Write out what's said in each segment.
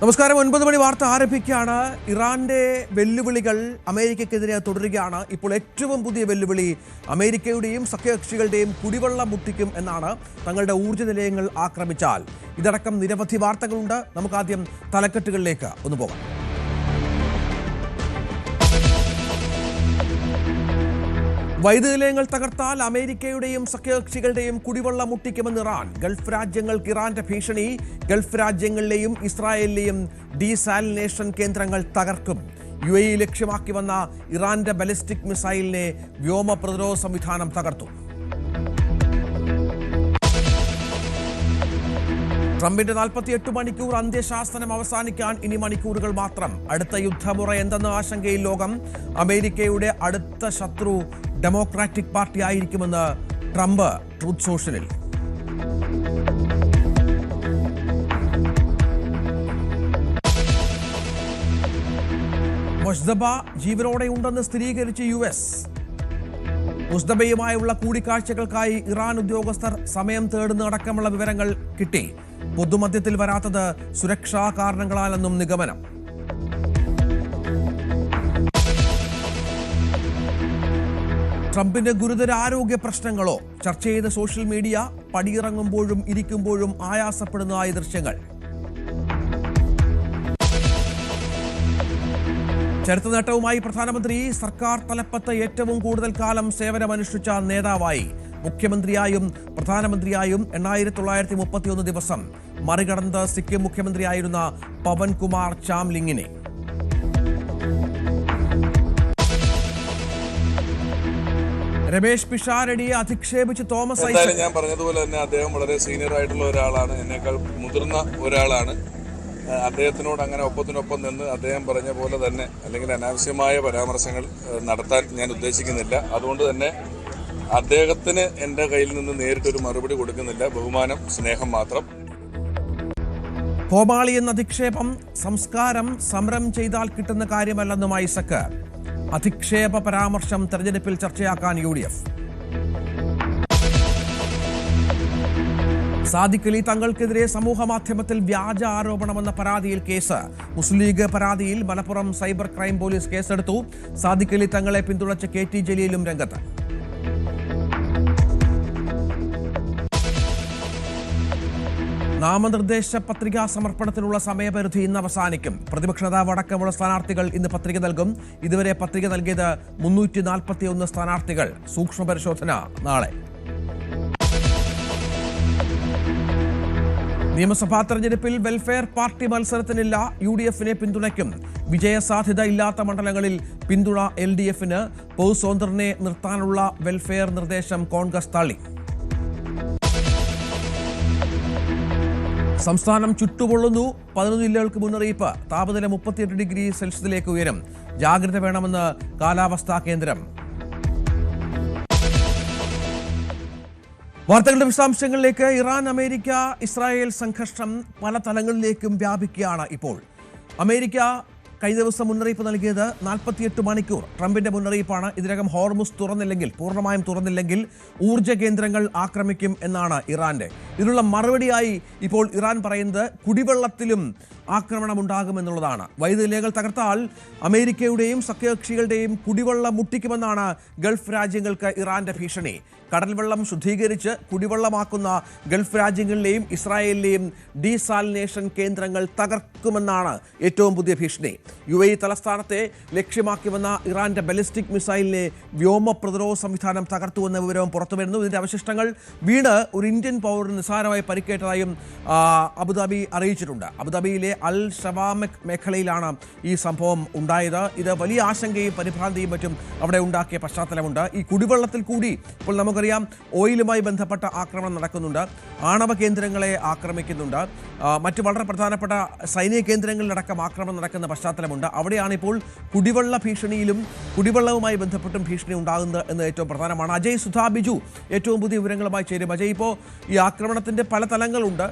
നമസ്കാരം. 9 മണി വാർത്ത ആരംഭിക്കുകയാണ്. ഇറാന്റെ വെല്ലുവിളികൾ അമേരിക്കയ്ക്കെതിരെ തുടരുകയാണ്. ഇപ്പോൾ ഏറ്റവും പുതിയ വെല്ലുവിളി അമേരിക്കയുടെയും സഖ്യകക്ഷികളുടെയും കുടിവെള്ളം മുട്ടിക്കും എന്നാണ്. തങ്ങളുടെ ഊർജ്ജ നിലയങ്ങൾ ആക്രമിച്ചാൽ. ഇതടക്കം നിരവധി വാർത്തകളുണ്ട്. നമുക്ക് ആദ്യം തലക്കെട്ടുകളിലേക്ക് ഒന്ന് പോകാം. വൈദ്യുതി നിലയങ്ങൾ തകർത്താൽ അമേരിക്കയുടെയും സഖ്യകക്ഷികളുടെയും കുടിവെള്ളം മുട്ടിക്കുമെന്ന് ഇറാൻ. ഗൾഫ് രാജ്യങ്ങൾക്ക് ഇറാന്റെ ഭീഷണി. ഗൾഫ് രാജ്യങ്ങളിലെയും ഇസ്രായേലിലെയും ഡീസാലിനേഷൻ കേന്ദ്രങ്ങൾ തകർക്കും. UAE ലക്ഷ്യമാക്കി വന്ന ഇറാന്റെ ബാലിസ്റ്റിക് മിസൈലിനെ വ്യോമ പ്രതിരോധ സംവിധാനം തകർത്തു. ട്രംപിന്റെ 48 മണിക്കൂർ അന്ത്യശാസനം അവസാനിക്കാൻ ഇനി മണിക്കൂറുകൾ മാത്രം. അടുത്ത യുദ്ധമുറ എന്തെന്ന ആശങ്കയിൽ ലോകം. അമേരിക്കയുടെ അടുത്ത ശത്രു ഡെമോക്രാറ്റിക് പാർട്ടി ആയിരിക്കുമെന്ന് ട്രംപ് ട്രൂത്ത് സോഷ്യലിൽ. മുസ്തഫ ജീവനോടെയുണ്ടെന്ന് സ്ഥിരീകരിച്ച് US. മുസ്തഫയുമായുള്ള കൂടിക്കാഴ്ചകൾക്കായി ഇറാൻ ഉദ്യോഗസ്ഥർ സമയം തേടുന്നതടക്കമുള്ള വിവരങ്ങൾ കിട്ടി. പൊതുമധ്യത്തിൽ വരാത്തത് സുരക്ഷാ കാരണങ്ങളാലെന്നും നിഗമനം. ട്രംപിന്റെ ഗുരുതര ആരോഗ്യ പ്രശ്നങ്ങളോ? ചർച്ച ചെയ്ത സോഷ്യൽ മീഡിയ. പടിയിറങ്ങുമ്പോഴും ഇരിക്കുമ്പോഴും ആയാസപ്പെടുന്നതായ ദൃശ്യങ്ങൾ. ചരിത്ര നേട്ടവുമായി പ്രധാനമന്ത്രി. സർക്കാർ തലപ്പത്ത് ഏറ്റവും കൂടുതൽ കാലം സേവനമനുഷ്ഠിച്ച നേതാവായി. മുഖ്യമന്ത്രിയായും പ്രധാനമന്ത്രിയായും 8931 ദിവസം. മറികടന്നത് സിക്കിം മുഖ്യമന്ത്രിയായിരുന്ന പവൻകുമാർ ചാംലിങ്ങിനെ. രമേശ് പിഷാരടിയെ അധിക്ഷേപിച്ച് തോമസ് ഐസക്. ഞാൻ പറഞ്ഞതുപോലെ തന്നെ അദ്ദേഹം വളരെ സീനിയർ ആയിട്ടുള്ള ഒരാളാണ്, എന്നേക്കാൾ മുതിർന്ന ഒരാളാണ്. അദ്ദേഹത്തിനോട് അങ്ങനെ ഒപ്പത്തിനൊപ്പം നിന്ന് അദ്ദേഹം പറഞ്ഞ പോലെ തന്നെ അല്ലെങ്കിൽ അനാവശ്യമായ പരാമർശങ്ങൾ നടത്താൻ ഞാൻ ഉദ്ദേശിക്കുന്നില്ല. അതുകൊണ്ട് തന്നെ അദ്ദേഹത്തിന് എൻ്റെ കയ്യിൽ നിന്ന് നേരിട്ടൊരു മറുപടി കൊടുക്കുന്നില്ല. ബഹുമാനം, സ്നേഹം മാത്രം. കോമാളി എന്ന അധിക്ഷേപം സംസ്കാരം സമരം ചെയ്താൽ കിട്ടുന്ന കാര്യമല്ലെന്നും ഐസക്. അധിക്ഷേപ പരാമർശം തെരഞ്ഞെടുപ്പിൽ ചർച്ചയാക്കാൻ UDF. സാദിഖ് അലി തങ്ങൾക്കെതിരെ സമൂഹ മാധ്യമത്തിൽ വ്യാജ ആരോപണമെന്ന പരാതിയിൽ കേസ്. മുസ്ലിം ലീഗ് പരാതിയിൽ മലപ്പുറം സൈബർ ക്രൈം പോലീസ് കേസെടുത്തു. സാദിഖ് അലി തങ്ങളെ പിന്തുണച്ച KT ജലീലും രംഗത്ത്. നാമനിർദ്ദേശ പത്രികാ സമർപ്പണത്തിനുള്ള സമയപരിധി ഇന്ന് അവസാനിക്കും. പ്രതിപക്ഷ നേതാവ് അടക്കമുള്ള സ്ഥാനാർത്ഥികൾ ഇന്ന് പത്രിക നൽകും. ഇതുവരെ പത്രിക നൽകിയത് 341 സ്ഥാനാർത്ഥികൾ. സൂക്ഷ്മ പരിശോധന നാളെ. നിയമസഭാ തെരഞ്ഞെടുപ്പിൽ വെൽഫെയർ പാർട്ടി മത്സരത്തിനില്ല. UDFിനെ പിന്തുണയ്ക്കും. വിജയസാധ്യത ഇല്ലാത്ത മണ്ഡലങ്ങളിൽ പിന്തുണ LDFിന്. പൗസോന്തറിനെ നിർത്താനുള്ള വെൽഫെയർ നിർദ്ദേശം കോൺഗ്രസ് തള്ളി. സംസ്ഥാനം ചുട്ടുപൊള്ളുന്നു. 11 ജില്ലകൾക്ക് മുന്നറിയിപ്പ്. താപനില 38 ഡിഗ്രി സെൽഷ്യസിലേക്ക് ഉയരും. ജാഗ്രത വേണമെന്ന് കാലാവസ്ഥാ കേന്ദ്രം. വാർത്തകളുടെ വിശദാംശങ്ങളിലേക്ക്. ഇറാൻ അമേരിക്ക ഇസ്രായേൽ സംഘർഷം പല തലങ്ങളിലേക്കും വ്യാപിക്കുകയാണ് ഇപ്പോൾ. അമേരിക്ക കഴിഞ്ഞ ദിവസം മുന്നറിയിപ്പ് നൽകിയത് 48 മണിക്കൂർ. ട്രംപിന്റെ മുന്നറിയിപ്പാണ്. ഇതിനകം ഹോർമുസ് പൂർണ്ണമായും തുറന്നില്ലെങ്കിൽ ഊർജ്ജ കേന്ദ്രങ്ങൾ ആക്രമിക്കും എന്നാണ് ഇറാന്റെ. ഇതിനുള്ള മറുപടിയായി ഇപ്പോൾ ഇറാൻ പറയുന്നത് കുടിവെള്ളത്തിലും ആക്രമണം ഉണ്ടാകുമെന്നുള്ളതാണ്. വൈദ്യുതി നിലയങ്ങൾ തകർത്താൽ അമേരിക്കയുടെയും സഖ്യകക്ഷികളുടെയും കുടിവെള്ളം മുട്ടിക്കുമെന്നാണ് ഗൾഫ് രാജ്യങ്ങൾക്ക് ഇറാന്റെ ഭീഷണി. കടൽ വെള്ളം ശുദ്ധീകരിച്ച് കുടിവെള്ളമാക്കുന്ന ഗൾഫ് രാജ്യങ്ങളിലെയും ഇസ്രായേലിലെയും ഡീസാലിനേഷൻ കേന്ദ്രങ്ങൾ തകർക്കുമെന്നാണ് ഏറ്റവും പുതിയ ഭീഷണി. UAE തലസ്ഥാനത്തെ ലക്ഷ്യമാക്കി വന്ന ഇറാന്റെ ബാലിസ്റ്റിക് മിസൈലിനെ വ്യോമ പ്രതിരോധ സംവിധാനം തകർത്തുവെന്ന വിവരവും പുറത്തുവരുന്നു. ഇതിന്റെ അവശിഷ്ടങ്ങൾ വീണ് ഒരു ഇന്ത്യൻ പൗരന് നിസ്സാരമായി പരിക്കേറ്റതായും അബുദാബി അറിയിച്ചിട്ടുണ്ട്. അബുദാബിയിലെ അൽ ഷവാമക് മേഖലയിലാണ് ഈ സംഭവം ഉണ്ടായത്. ഇത് വലിയ ആശങ്കയും പരിഭ്രാന്തിയും മറ്റും അവിടെ ഉണ്ടാക്കിയ പശ്ചാത്തലമുണ്ട്. ഈ കുടിവെള്ളത്തിൽ കൂടി ഇപ്പോൾ നമുക്കറിയാം ഓയിലുമായി ബന്ധപ്പെട്ട ആക്രമണം നടക്കുന്നുണ്ട്. ആണവ കേന്ദ്രങ്ങളെ ആക്രമിക്കുന്നുണ്ട്. മറ്റ് വളരെ പ്രധാനപ്പെട്ട സൈനിക കേന്ദ്രങ്ങളിലടക്കം ആക്രമണം നടക്കുന്ന പശ്ചാത്തലമുണ്ട്. അവിടെയാണ് ഇപ്പോൾ കുടിവെള്ള ഭീഷണിയിലും കുടിവെള്ളവുമായി ബന്ധപ്പെട്ടും ഭീഷണി ഉണ്ടാകുന്നത് എന്ന് ഏറ്റവും പ്രധാനമാണ്. അജയ് സുധാ ബിജു ഏറ്റവും പുതിയ വിവരങ്ങളുമായി ചേരും. അജയ്, ഇപ്പോൾ ഈ ആക്രമണത്തിൻ്റെ പല തലങ്ങളുണ്ട്.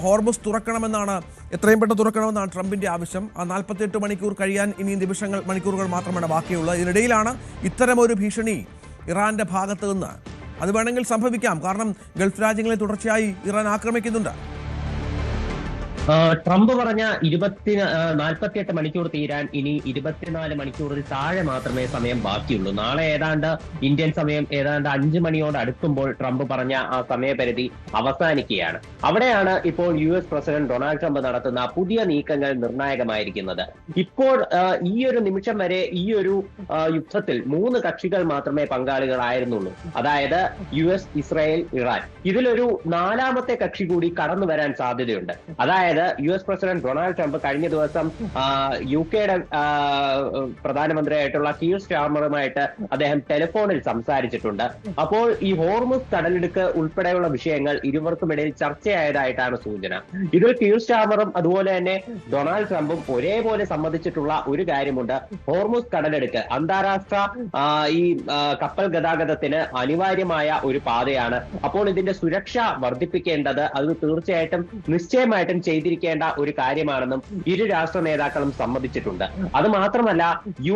ഹോർമുസ് തുറക്കണമെന്നാണ്, എത്രയും പെട്ടെന്ന് തുറക്കണമെന്നാണ് ട്രംപിന്റെ ആവശ്യം. ആ 48 മണിക്കൂർ കഴിയാൻ ഇനി മണിക്കൂറുകൾ മാത്രമാണ് ബാക്കിയുള്ളത്. ഇതിനിടയിലാണ് ഇത്തരമൊരു ഭീഷണി ഇറാന്റെ ഭാഗത്ത് നിന്ന്. അത് വേണമെങ്കിൽ സംഭവിക്കാം, കാരണം ഗൾഫ് രാജ്യങ്ങളെ തുടർച്ചയായി ഇറാൻ ആക്രമിക്കുന്നുണ്ട്. ട്രംപ് പറഞ്ഞ 48 മണിക്കൂർ തീരാൻ ഇനി 24 മണിക്കൂറിൽ താഴെ മാത്രമേ സമയം ബാക്കിയുള്ളൂ. നാളെ ഏതാണ്ട് ഇന്ത്യൻ സമയം ഏതാണ്ട് 5 മണിയോട് അടുക്കുമ്പോൾ ട്രംപ് പറഞ്ഞ ആ സമയപരിധി അവസാനിക്കുകയാണ്. അവിടെയാണ് ഇപ്പോൾ US പ്രസിഡന്റ് ഡൊണാൾഡ് ട്രംപ് നടത്തുന്ന പുതിയ നീക്കങ്ങൾ നിർണായകമായിരിക്കുന്നത്. ഇപ്പോൾ ഈ ഒരു നിമിഷം വരെ ഈ ഒരു യുദ്ധത്തിൽ 3 കക്ഷികൾ മാത്രമേ പങ്കാളികളായിരുന്നുള്ളൂ. അതായത് US, ഇസ്രായേൽ, ഇറാൻ. ഇതിലൊരു 4ാമത്തെ കക്ഷി കൂടി കടന്നു വരാൻ സാധ്യതയുണ്ട്. അതായത് US പ്രസിഡന്റ് ഡൊണാൾഡ് ട്രംപ് കഴിഞ്ഞ ദിവസം UK-യുടെ പ്രധാനമന്ത്രിയായിട്ടുള്ള കീർ സ്റ്റാർമറുമായിട്ട് അദ്ദേഹം ടെലിഫോണിൽ സംസാരിച്ചിട്ടുണ്ട്. അപ്പോൾ ഈ ഹോർമുസ് കടലിടുക്ക് ഉൾപ്പെടെയുള്ള വിഷയങ്ങൾ ഇരുവർക്കുമിടയിൽ ചർച്ചയായതായിട്ടാണ് സൂചന. ഇതിൽ കീർ സ്റ്റാർമറും അതുപോലെ തന്നെ ഡൊണാൾഡ് ട്രംപും ഒരേപോലെ സമ്മതിച്ചിട്ടുള്ള ഒരു കാര്യമുണ്ട്. ഹോർമുസ് കടലെടുക്ക് അന്താരാഷ്ട്ര ഈ കപ്പൽ ഗതാഗതത്തിന് അനിവാര്യമായ ഒരു പാതയാണ്. അപ്പോൾ ഇതിന്റെ സുരക്ഷ വർദ്ധിപ്പിക്കേണ്ടത് അത് തീർച്ചയായിട്ടും നിശ്ചയമായിട്ടും ചെയ്തിരിക്കേണ്ട ഒരു കാര്യമാണെന്നും ഇരു രാഷ്ട്ര നേതാക്കളും സമ്മതിച്ചിട്ടുണ്ട്. അത് മാത്രമല്ല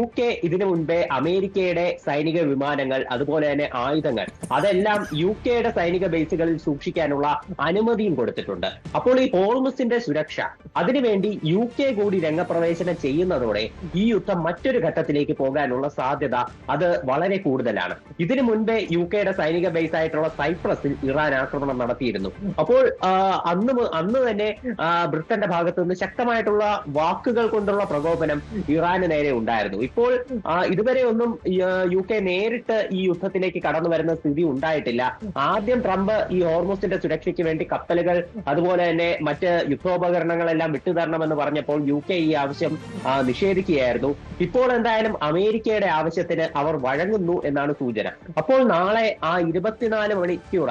UK ഇതിനു മുൻപേ അമേരിക്കയുടെ സൈനിക വിമാനങ്ങൾ അതുപോലെ തന്നെ ആയുധങ്ങൾ അതെല്ലാം UK-യുടെ സൈനിക ബേസുകളിൽ സൂക്ഷിക്കാനുള്ള അനുമതിയും കൊടുത്തിട്ടുണ്ട്. അപ്പോൾ ഈ ഹോർമുസിന്റെ സുരക്ഷ അതിനുവേണ്ടി UK കൂടി രംഗപ്രവേശനം ചെയ്യുന്നതോടെ ഈ യുദ്ധം മറ്റൊരു ഘട്ടത്തിലേക്ക് പോകാനുള്ള സാധ്യത അത് വളരെ കൂടുതലാണ്. ഇതിനു മുൻപേ UK-യുടെ സൈനിക ബേസ് ആയിട്ടുള്ള സൈപ്രസിൽ ഇറാൻ ആക്രമണം നടത്തിയിരുന്നു. അപ്പോൾ അന്ന് തന്നെ ബ്രിട്ടന്റെ ഭാഗത്തു നിന്ന് ശക്തമായിട്ടുള്ള വാക്കുകൾ കൊണ്ടുള്ള പ്രകോപനം ഇറാന് നേരെ ഉണ്ടായിരുന്നു. ഇപ്പോൾ ഇതുവരെ ഒന്നും UK നേരിട്ട് ഈ യുദ്ധത്തിലേക്ക് കടന്നു വരുന്ന സ്ഥിതി ഉണ്ടായിട്ടില്ല. ആദ്യം ട്രംപ് ഈ ഹോർമുസിന്റെ സുരക്ഷയ്ക്ക് വേണ്ടി കപ്പലുകൾ അതുപോലെ തന്നെ മറ്റ് യുദ്ധോപകരണങ്ങളെല്ലാം വിട്ടുതരണമെന്ന് പറഞ്ഞപ്പോൾ UK ഈ ആവശ്യം നിഷേധിക്കുകയായിരുന്നു. ഇപ്പോൾ എന്തായാലും അമേരിക്കയുടെ ആവശ്യത്തിന് അവർ വഴങ്ങുന്നു എന്നാണ് സൂചന. അപ്പോൾ നാളെ ആ 24 മണിക്കൂർ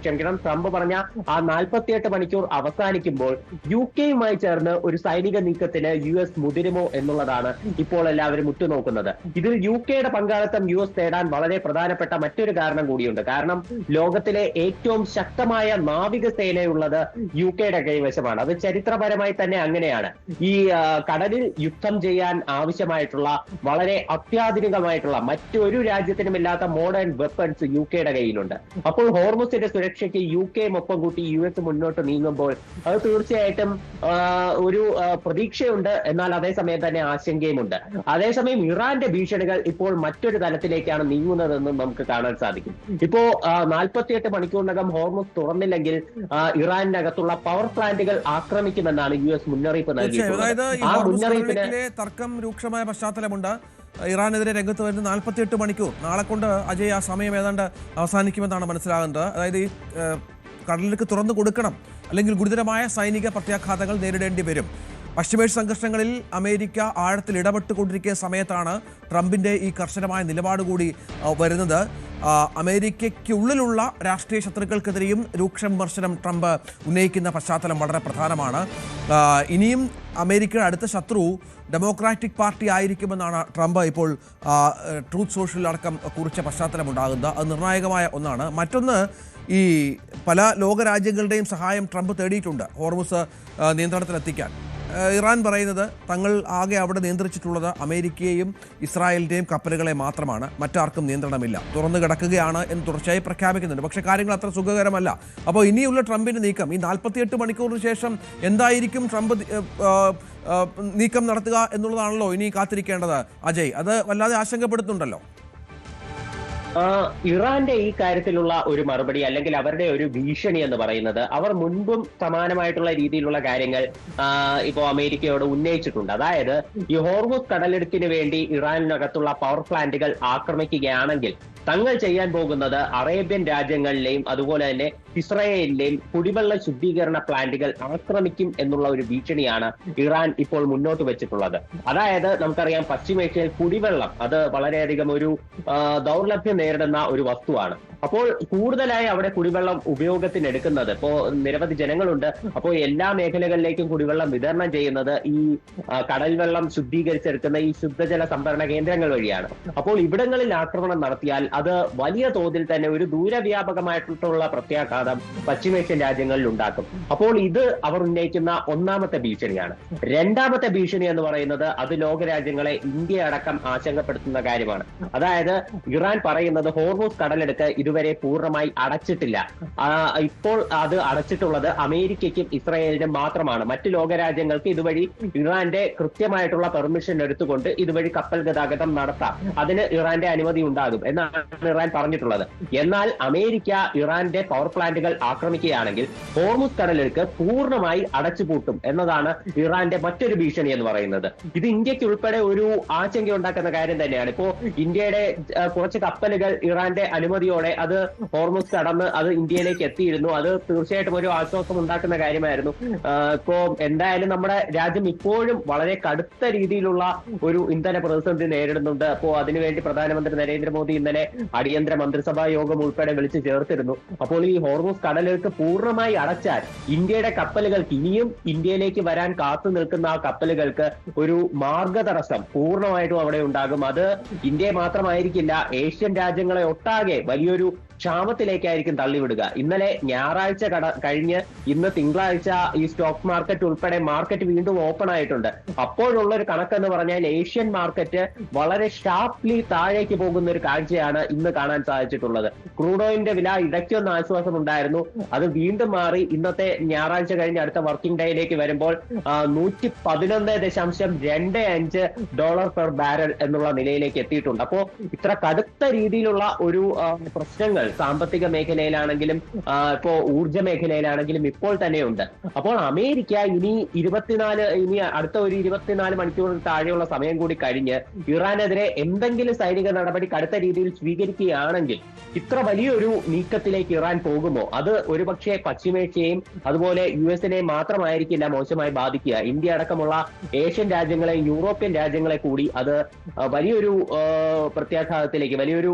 ക്ഷമിക്കണം ട്രംപ് പറഞ്ഞ ആ 48 മണിക്കൂർ അവസാനിക്കുമ്പോൾ UK-യുമായി ചേർന്ന് ഒരു സൈനിക നീക്കത്തിന് US മുതിരുമോ എന്നുള്ളതാണ് ഇപ്പോൾ എല്ലാവരും ഉറ്റുനോക്കുന്നത്. ഇതിൽ UK-യുടെ പങ്കാളിത്തം US തേടാൻ വളരെ പ്രധാനപ്പെട്ട മറ്റൊരു കാരണം കൂടിയുണ്ട്. കാരണം ലോകത്തിലെ ഏറ്റവും ശക്തമായ നാവികസേനയുള്ളത് UK-യുടെ കൈവശമാണ്. അത് ചരിത്രപരമായി തന്നെ അങ്ങനെയാണ്. ഈ കടലിൽ യുദ്ധം ചെയ്യാൻ ആവശ്യമായിട്ടുള്ള വളരെ അത്യാധുനികമായിട്ടുള്ള മറ്റൊരു രാജ്യത്തിനുമില്ലാത്ത മോഡേൺ വെപ്പൺസ് UK-യുടെ കയ്യിലുണ്ട്. അപ്പോൾ ഹോർമുസിന്റെ സുരക്ഷയ്ക്ക് UK-യും ഒപ്പം കൂട്ടി US മുന്നോട്ട് നീങ്ങുമ്പോൾ അത് തീർച്ചയായിട്ടും ഒരു പ്രതീക്ഷയുണ്ട്. എന്നാൽ അതേസമയം തന്നെ ആശങ്കയുമുണ്ട്. അതേസമയം ഇറാന്റെ ഭീഷണികൾ ഇപ്പോൾ മറ്റൊരു തലത്തിലേക്കാണ് നീങ്ങുന്നതെന്നും നമുക്ക് കാണാൻ സാധിക്കും. ഇപ്പോ 48 മണിക്കൂറിനകം ഹോർമുസ് തുറന്നില്ലെങ്കിൽ ഇറാനകത്തുള്ള പവർ പ്ലാന്റുകൾ ആക്രമിക്കുമെന്നാണ് US മുന്നറിയിപ്പ് നൽകിയിട്ടുള്ളത്. ആ മുന്നറിയിപ്പിന് തർക്കം രൂക്ഷമായ പശ്ചാത്തലമുണ്ട്. ഇറാനെതിരെ രംഗത്ത് വരുന്ന 48 മണിക്കൂർ നാളെ കൊണ്ട് അജയ് ആ സമയം ഏതാണ്ട് അവസാനിക്കുമെന്നാണ് മനസ്സിലാകുന്നത്. അതായത് ഈ കടലിലേക്ക് തുറന്നു കൊടുക്കണം, അല്ലെങ്കിൽ ഗുരുതരമായ സൈനിക പ്രത്യാഘാതങ്ങൾ നേരിടേണ്ടി വരും. പശ്ചിമേഷ്യ സംഘർഷങ്ങളിൽ അമേരിക്ക ആഴത്തിൽ ഇടപെട്ടുകൊണ്ടിരിക്കുന്ന സമയത്താണ് ട്രംപിൻ്റെ ഈ കർശനമായ നിലപാട് കൂടി വരുന്നത്. അമേരിക്കയ്ക്കുള്ളിലുള്ള രാഷ്ട്രീയ ശത്രുക്കൾക്കെതിരെയും രൂക്ഷ വിമർശനം ട്രംപ് ഉന്നയിക്കുന്ന പശ്ചാത്തലം വളരെ പ്രധാനമാണ്. ഇനിയും അമേരിക്കയുടെ അടുത്ത ശത്രു ഡെമോക്രാറ്റിക് പാർട്ടി ആയിരിക്കുമെന്നാണ് ട്രംപ് ഇപ്പോൾ ട്രൂത്ത് സോഷ്യലിലടക്കം കുറിച്ച പശ്ചാത്തലമുണ്ടാകുന്നത്. അത് നിർണായകമായ ഒന്നാണ്. മറ്റൊന്ന്, ഈ പല ലോകരാജ്യങ്ങളുടെയും സഹായം ട്രംപ് തേടിയിട്ടുണ്ട് ഹോർമുസ് നിയന്ത്രണത്തിലെത്തിക്കാൻ. ഇറാൻ പറയുന്നത് തങ്ങൾ ആകെ അവിടെ നിയന്ത്രിച്ചിട്ടുള്ളത് അമേരിക്കയെയും ഇസ്രായേലിൻ്റെയും കപ്പലുകളെ മാത്രമാണ്, മറ്റാർക്കും നിയന്ത്രണമില്ല, തുറന്നു കിടക്കുകയാണ് എന്ന് തുടർച്ചയായി പ്രഖ്യാപിക്കുന്നുണ്ട്. പക്ഷേ കാര്യങ്ങൾ അത്ര സുഖകരമല്ല. അപ്പോൾ ഇനിയുള്ള ട്രംപിൻ്റെ നീക്കം ഈ 48 മണിക്കൂറിന് ശേഷം എന്തായിരിക്കും ട്രംപ് നീക്കം നടത്തുക എന്നുള്ളതാണല്ലോ ഇനി കാത്തിരിക്കേണ്ടത് അജയ്. അത് വല്ലാതെ ആശങ്കപ്പെടുത്തുന്നുണ്ടല്ലോ. ഇറാന്റെ ഈ കാര്യത്തിലുള്ള ഒരു മറുപടി അല്ലെങ്കിൽ അവരുടെ ഒരു ഭീഷണി എന്ന് പറയുന്നത് അവർ മുൻപും സമാനമായിട്ടുള്ള രീതിയിലുള്ള കാര്യങ്ങൾ ഇപ്പോ അമേരിക്കയോട് ഉന്നയിച്ചിട്ടുണ്ട്. അതായത് ഈ ഹോർമുസ് കടലിടുക്കിന് വേണ്ടി ഇറാനിനകത്തുള്ള പവർ പ്ലാന്റുകൾ ആക്രമിക്കുകയാണെങ്കിൽ തങ്ങൾ ചെയ്യാൻ പോകുന്നത് അറേബ്യൻ രാജ്യങ്ങളിലെയും അതുപോലെ തന്നെ ഇസ്രായേലിലെയും കുടിവെള്ള ശുദ്ധീകരണ പ്ലാന്റുകൾ ആക്രമിക്കും എന്നുള്ള ഒരു ഭീഷണിയാണ് ഇറാൻ ഇപ്പോൾ മുന്നോട്ട് വെച്ചിട്ടുള്ളത്. അതായത് നമുക്കറിയാം പശ്ചിമേഷ്യയിൽ കുടിവെള്ളം അത് വളരെയധികം ഒരു ദൗർലഭ്യം നേരിടുന്ന ഒരു വസ്തുവാണ്. അപ്പോൾ കൂടുതലായി അവിടെ കുടിവെള്ളം ഉപയോഗത്തിനെടുക്കുന്നത് ഇപ്പോ നിരവധി ജനങ്ങളുണ്ട്. അപ്പോൾ എല്ലാ മേഖലകളിലേക്കും കുടിവെള്ളം വിതരണം ചെയ്യുന്നത് ഈ കടൽ വെള്ളം ശുദ്ധീകരിച്ചെടുക്കുന്ന ഈ ശുദ്ധജല സംഭരണ കേന്ദ്രങ്ങൾ വഴിയാണ്. അപ്പോൾ ഇവിടങ്ങളിൽ ആക്രമണം നടത്തിയാൽ അത് വലിയ തോതിൽ തന്നെ ഒരു ദൂരവ്യാപകമായിട്ടുള്ള പ്രത്യാഘാതം കപ്പൽഗതാഗതം പശ്ചിമേഷ്യൻ രാജ്യങ്ങളിൽ ഉണ്ടാക്കും. അപ്പോൾ ഇത് അവർ ഉന്നയിക്കുന്ന ഒന്നാമത്തെ ഭീഷണിയാണ്. രണ്ടാമത്തെ ഭീഷണി എന്ന് പറയുന്നത് അത് ലോകരാജ്യങ്ങളെ ഇന്ത്യ അടക്കം ആശങ്കപ്പെടുത്തുന്ന കാര്യമാണ്. അതായത് ഇറാൻ പറയുന്നത് ഹോർമൂസ് കടലെടുക്ക് ഇതുവരെ പൂർണ്ണമായി അടച്ചിട്ടില്ല. ഇപ്പോൾ അത് അടച്ചിട്ടുള്ളത് അമേരിക്കയ്ക്കും ഇസ്രായേലിനും മാത്രമാണ്. മറ്റ് ലോകരാജ്യങ്ങൾക്ക് ഇതുവഴി ഇറാന്റെ കൃത്യമായിട്ടുള്ള പെർമിഷൻ എടുത്തുകൊണ്ട് ഇതുവഴി കപ്പൽ ഗതാഗതം നടത്താം, അതിന് ഇറാന്റെ അനുമതി ഉണ്ടാകും എന്നാണ് ഇറാൻ പറഞ്ഞിട്ടുള്ളത്. എന്നാൽ അമേരിക്ക ഇറാന്റെ പവർ പ്ലാന്റുകൾ ആക്രമിക്കുകയാണെങ്കിൽ ഹോർമുസ് കടലെടുക്ക് പൂർണ്ണമായി അടച്ചുപൂട്ടും എന്നതാണ് ഇറാന്റെ മറ്റൊരു ഭീഷണി എന്ന് പറയുന്നത്. ഇത് ഇന്ത്യക്ക് ഉൾപ്പെടെ ഒരു ആശങ്ക ഉണ്ടാക്കുന്ന കാര്യം തന്നെയാണ്. ഇപ്പോ ഇന്ത്യയുടെ കുറച്ച് കപ്പലുകൾ ഇറാന്റെ അനുമതിയോടെ അത് ഹോർമുസ് കടന്ന് അത് ഇന്ത്യയിലേക്ക് എത്തിയിരുന്നു. അത് തീർച്ചയായിട്ടും ഒരു ആശ്വാസം ഉണ്ടാക്കുന്ന കാര്യമായിരുന്നു. ഇപ്പോ എന്തായാലും നമ്മുടെ രാജ്യം ഇപ്പോഴും വളരെ കടുത്ത രീതിയിലുള്ള ഒരു ഇന്ധന പ്രതിസന്ധി നേരിടുന്നുണ്ട്. അപ്പോ അതിനുവേണ്ടി പ്രധാനമന്ത്രി നരേന്ദ്രമോദി ഇന്നലെ അടിയന്തര മന്ത്രിസഭാ യോഗം ഉൾപ്പെടെ വിളിച്ചു ചേർത്തിരുന്നു. അപ്പോൾ ഈ ഹോർമുസ് കടലിലേക്ക് പൂർണ്ണമായി അടച്ചാൽ ഇന്ത്യയുടെ കപ്പലുകൾക്ക് ഇനിയും ഇന്ത്യയിലേക്ക് വരാൻ കാത്തു നിൽക്കുന്ന ആ കപ്പലുകൾക്ക് ഒരു മാർഗതടസ്സം പൂർണ്ണമായിട്ടും അവിടെ ഉണ്ടാകും. അത് ഇന്ത്യയെ മാത്രമായിരിക്കില്ല, ഏഷ്യൻ രാജ്യങ്ങളെ ഒട്ടാകെ വലിയൊരു ക്ഷാമത്തിലേക്കായിരിക്കും തള്ളിവിടുക. ഇന്നലെ ഞായറാഴ്ച കഴിഞ്ഞ് ഇന്ന് തിങ്കളാഴ്ച ഈ സ്റ്റോക്ക് മാർക്കറ്റ് ഉൾപ്പെടെ മാർക്കറ്റ് വീണ്ടും ഓപ്പൺ ആയിട്ടുണ്ട്. അപ്പോഴുള്ള ഒരു കണക്കെന്ന് പറഞ്ഞാൽ ഏഷ്യൻ മാർക്കറ്റ് വളരെ ഷാർപ്ലി താഴേക്ക് പോകുന്ന ഒരു കാഴ്ചയാണ് ഇന്ന് കാണാൻ സാധിച്ചിട്ടുള്ളത്. ക്രൂഡ് ഓയിലിന്റെ വില ഇടയ്ക്കൊന്ന് ആശ്വാസം ഉണ്ടായിരുന്നു, അത് വീണ്ടും മാറി ഇന്നത്തെ ഞായറാഴ്ച കഴിഞ്ഞ് അടുത്ത വർക്കിംഗ് ഡേയിലേക്ക് വരുമ്പോൾ $111.25 പെർ ബാരൽ എന്നുള്ള നിലയിലേക്ക് എത്തിയിട്ടുണ്ട്. അപ്പോ ഇത്ര കടുത്ത രീതിയിലുള്ള ഒരു പ്രശ്നങ്ങൾ സാമ്പത്തിക മേഖലയിലാണെങ്കിലും ഇപ്പോ ഊർജ്ജ മേഖലയിലാണെങ്കിലും ഇപ്പോൾ തന്നെയുണ്ട്. അപ്പോൾ അമേരിക്ക ഇനി അടുത്ത ഒരു 24 മണിക്കൂറിന് താഴെയുള്ള സമയം കൂടി കഴിഞ്ഞ് ഇറാനെതിരെ എന്തെങ്കിലും സൈനിക നടപടി കടുത്ത രീതിയിൽ സ്വീകരിക്കുകയാണെങ്കിൽ ഇത്ര വലിയൊരു നീക്കത്തിലേക്ക് ഇറാൻ പോകുമോ? അത് ഒരുപക്ഷെ പശ്ചിമേഷ്യയും അതുപോലെ US-നെയും മാത്രമായിരിക്കില്ല മോശമായി ബാധിക്കുക, ഇന്ത്യ അടക്കമുള്ള ഏഷ്യൻ രാജ്യങ്ങളെയും യൂറോപ്യൻ രാജ്യങ്ങളെ കൂടി അത് വലിയൊരു പ്രത്യാഘാതത്തിലേക്ക്, വലിയൊരു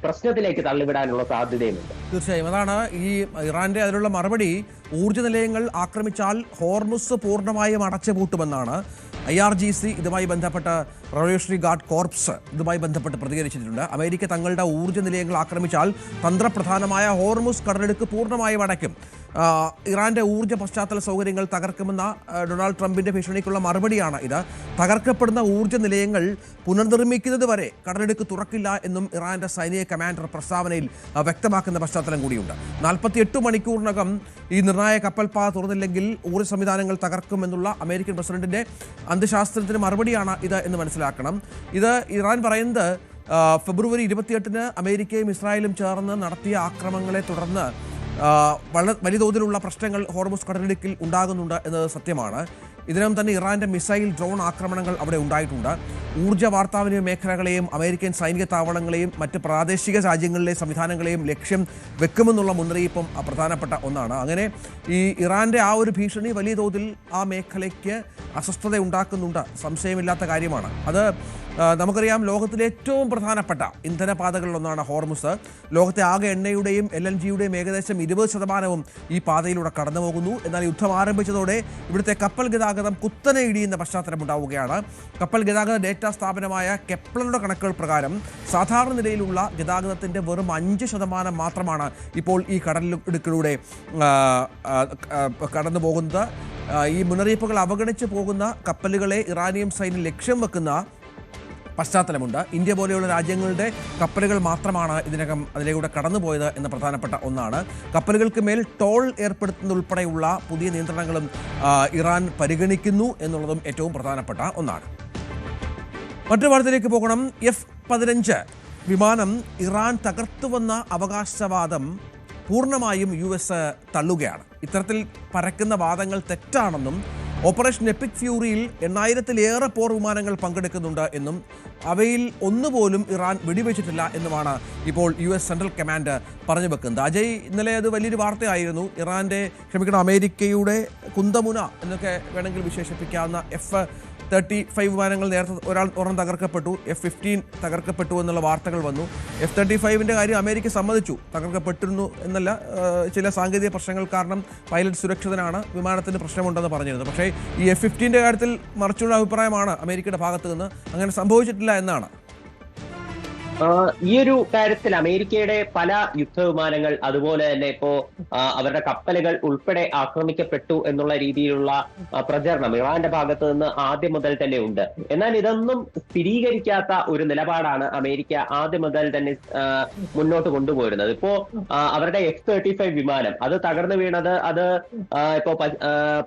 പ്രശ്നത്തിലേക്ക് തള്ളിവിടാനുള്ള സാധ്യതയുമുണ്ട്. തീർച്ചയായും അതാണ് ഈ ഇറാന്റെ അതിനുള്ള മറുപടി. ഊർജ്ജ നിലയങ്ങൾ ആക്രമിച്ചാൽ ഹോർമുസ് പൂർണ്ണമായും അടച്ചുപൂട്ടുമെന്നാണ്. IRGC ഇതുമായി ബന്ധപ്പെട്ട് റവല്യൂഷണറി ഗാർഡ് കോർപ്സ് ഇതുമായി ബന്ധപ്പെട്ട് പ്രതികരിച്ചിട്ടുണ്ട്. അമേരിക്ക തങ്ങളുടെ ഊർജ്ജ നിലയങ്ങൾ ആക്രമിച്ചാൽ തന്ത്രപ്രധാനമായ ഹോർമുസ് കടലെടുക്ക് പൂർണ്ണമായും അടയ്ക്കും. ഇറാന്റെ ഊർജ്ജ പശ്ചാത്തല സൗകര്യങ്ങൾ തകർക്കുമെന്ന ഡൊണാൾഡ് ട്രംപിന്റെ ഭീഷണിക്കുള്ള മറുപടിയാണ് ഇത്. തകർക്കപ്പെടുന്ന ഊർജ്ജ നിലയങ്ങൾ പുനർനിർമ്മിക്കുന്നത് വരെ കടലെടുക്ക് തുറക്കില്ല എന്നും ഇറാന്റെ സൈനിക കമാൻഡർ പ്രസ്താവനയിൽ വ്യക്തമാക്കുന്ന പശ്ചാത്തലം കൂടിയുണ്ട്. 48 മണിക്കൂറിനകം ഈ നിർണായക കപ്പൽപാത തുറന്നില്ലെങ്കിൽ ഊർജ്ജ സംവിധാനങ്ങൾ തകർക്കുമെന്നുള്ള അമേരിക്കൻ പ്രസിഡന്റിന്റെ അന്ത്യശാസ്ത്രത്തിന് മറുപടിയാണ് ഇത് എന്ന് മനസ്സിലാക്കണം. ഇത് ഇറാൻ പറയുന്നത് ഫെബ്രുവരി 28-ന് അമേരിക്കയും ഇസ്രായേലും ചേർന്ന് നടത്തിയ ആക്രമണങ്ങളെ തുടർന്ന് വലിയ തോതിലുള്ള പ്രശ്നങ്ങൾ ഹോർമുസ് കടലിടുക്കിൽ ഉണ്ടാകുന്നുണ്ട് എന്നത് സത്യമാണ്. ഇതിനകം തന്നെ ഇറാന്റെ മിസൈൽ ഡ്രോൺ ആക്രമണങ്ങൾ അവിടെ ഉണ്ടായിട്ടുണ്ട്. ഊർജ്ജ വാർത്താവിനിമയ മേഖലകളെയും അമേരിക്കൻ സൈനിക താവളങ്ങളെയും മറ്റ് പ്രാദേശിക രാജ്യങ്ങളിലെ സംവിധാനങ്ങളെയും ലക്ഷ്യം വെക്കുമെന്നുള്ള മുന്നറിയിപ്പും പ്രധാനപ്പെട്ട ഒന്നാണ്. അങ്ങനെ ഈ ഇറാന്റെ ആ ഒരു ഭീഷണി വലിയ തോതിൽ ആ മേഖലയ്ക്ക് അസ്വസ്ഥത ഉണ്ടാക്കുന്നുണ്ട്, സംശയമില്ലാത്ത കാര്യമാണ്. അത് നമുക്കറിയാം, ലോകത്തിലെ ഏറ്റവും പ്രധാനപ്പെട്ട ഇന്ധനപാതകളിലൊന്നാണ് ഹോർമുസ്. ലോകത്തെ ആകെ എണ്ണയുടെയും LNGയുടെയും ഏകദേശം 20% ഈ പാതയിലൂടെ കടന്നു പോകുന്നു. എന്നാൽ യുദ്ധം ആരംഭിച്ചതോടെ ഇവിടുത്തെ കപ്പൽ ഗതാഗതം കുത്തനെ ഇടിയുന്ന പശ്ചാത്തലമുണ്ടാവുകയാണ്. കപ്പൽ ഗതാഗത ഡേറ്റാ സ്ഥാപനമായ കെപ്ലറുടെ കണക്കുകൾ പ്രകാരം സാധാരണ നിലയിലുള്ള ഗതാഗതത്തിൻ്റെ വെറും 5% മാത്രമാണ് ഇപ്പോൾ ഈ കടലിടുക്കിലൂടെ കടന്നു പോകുന്നത്. ഈ മുന്നറിയിപ്പുകൾ അവഗണിച്ച് പോകുന്ന കപ്പലുകളെ ഇറാനിയൻ സൈന്യം ലക്ഷ്യം വെക്കുന്ന പശ്ചാത്തലമുണ്ട്. ഇന്ത്യ പോലെയുള്ള രാജ്യങ്ങളുടെ കപ്പലുകൾ മാത്രമാണ് ഇതിനകം അതിലൂടെ കടന്നുപോയത് എന്ന പ്രധാനപ്പെട്ട ഒന്നാണ്. കപ്പലുകൾക്ക് മേൽ ടോൾ ഏർപ്പെടുത്തുന്നതുൾപ്പെടെയുള്ള പുതിയ നിയന്ത്രണങ്ങളും ഇറാൻ പരിഗണിക്കുന്നു എന്നുള്ളതും ഏറ്റവും പ്രധാനപ്പെട്ട ഒന്നാണ്. മറ്റൊരു വാർത്തയിലേക്ക് പോകണം. F-15 വിമാനം ഇറാൻ തകർത്തുവെന്ന അവകാശവാദം പൂർണ്ണമായും US തള്ളുകയാണ്. ഇത്തരത്തിൽ പരക്കുന്ന വാദങ്ങൾ തെറ്റാണെന്നും ഓപ്പറേഷൻ എപ്പിക് ഫ്യൂറിയിൽ 8000-ലേറെ പോർ വിമാനങ്ങൾ പങ്കെടുക്കുന്നുണ്ട് എന്നും അവയിൽ ഒന്നുപോലും ഇറാൻ വെടിവെച്ചിട്ടില്ല എന്നുമാണ് ഇപ്പോൾ US സെൻട്രൽ കമാൻഡ് പറഞ്ഞു വെക്കുന്നത്. അജയ്, ഇന്നലെ അത് വലിയൊരു വാർത്തയായിരുന്നു. അമേരിക്കയുടെ കുന്തമുന എന്നൊക്കെ വേണമെങ്കിൽ വിശേഷിപ്പിക്കാവുന്ന F-35 വിമാനങ്ങൾ നേരത്തെ ഒരെണ്ണം തകർക്കപ്പെട്ടു, F-15 തകർക്കപ്പെട്ടു എന്നുള്ള വാർത്തകൾ വന്നു. F-35ൻ്റെ കാര്യം അമേരിക്ക സമ്മതിച്ചു, തകർക്കപ്പെട്ടിരുന്നു എന്നല്ല, ചില സാങ്കേതിക പ്രശ്നങ്ങൾ കാരണം പൈലറ്റ് സുരക്ഷിതനാണ്, വിമാനത്തിന് പ്രശ്നമുണ്ടെന്ന് പറഞ്ഞിരുന്നു. പക്ഷേ ഈ F-15ൻ്റെ കാര്യത്തിൽ മറിച്ചുള്ള അഭിപ്രായമാണ് അമേരിക്കയുടെ ഭാഗത്ത് നിന്ന്. അങ്ങനെ സംഭവിച്ചിട്ടില്ല എന്നാണ്. ഈ ഒരു കാര്യത്തിൽ അമേരിക്കയുടെ പല യുദ്ധവിമാനങ്ങൾ അതുപോലെ തന്നെ ഇപ്പോ അവരുടെ കപ്പലുകൾ ഉൾപ്പെടെ ആക്രമിക്കപ്പെട്ടു എന്നുള്ള രീതിയിലുള്ള പ്രചരണം ഇറാന്റെ ഭാഗത്ത് നിന്ന് ആദ്യം മുതൽ തന്നെ ഉണ്ട്. എന്നാൽ ഇതൊന്നും സ്ഥിരീകരിക്കാത്ത ഒരു നിലപാടാണ് അമേരിക്ക ആദ്യം മുതൽ തന്നെ മുന്നോട്ട് കൊണ്ടുപോയിരുന്നത്. ഇപ്പോ അവരുടെ F-35 വിമാനം അത് തകർന്നു വീണത്, അത് ഇപ്പോ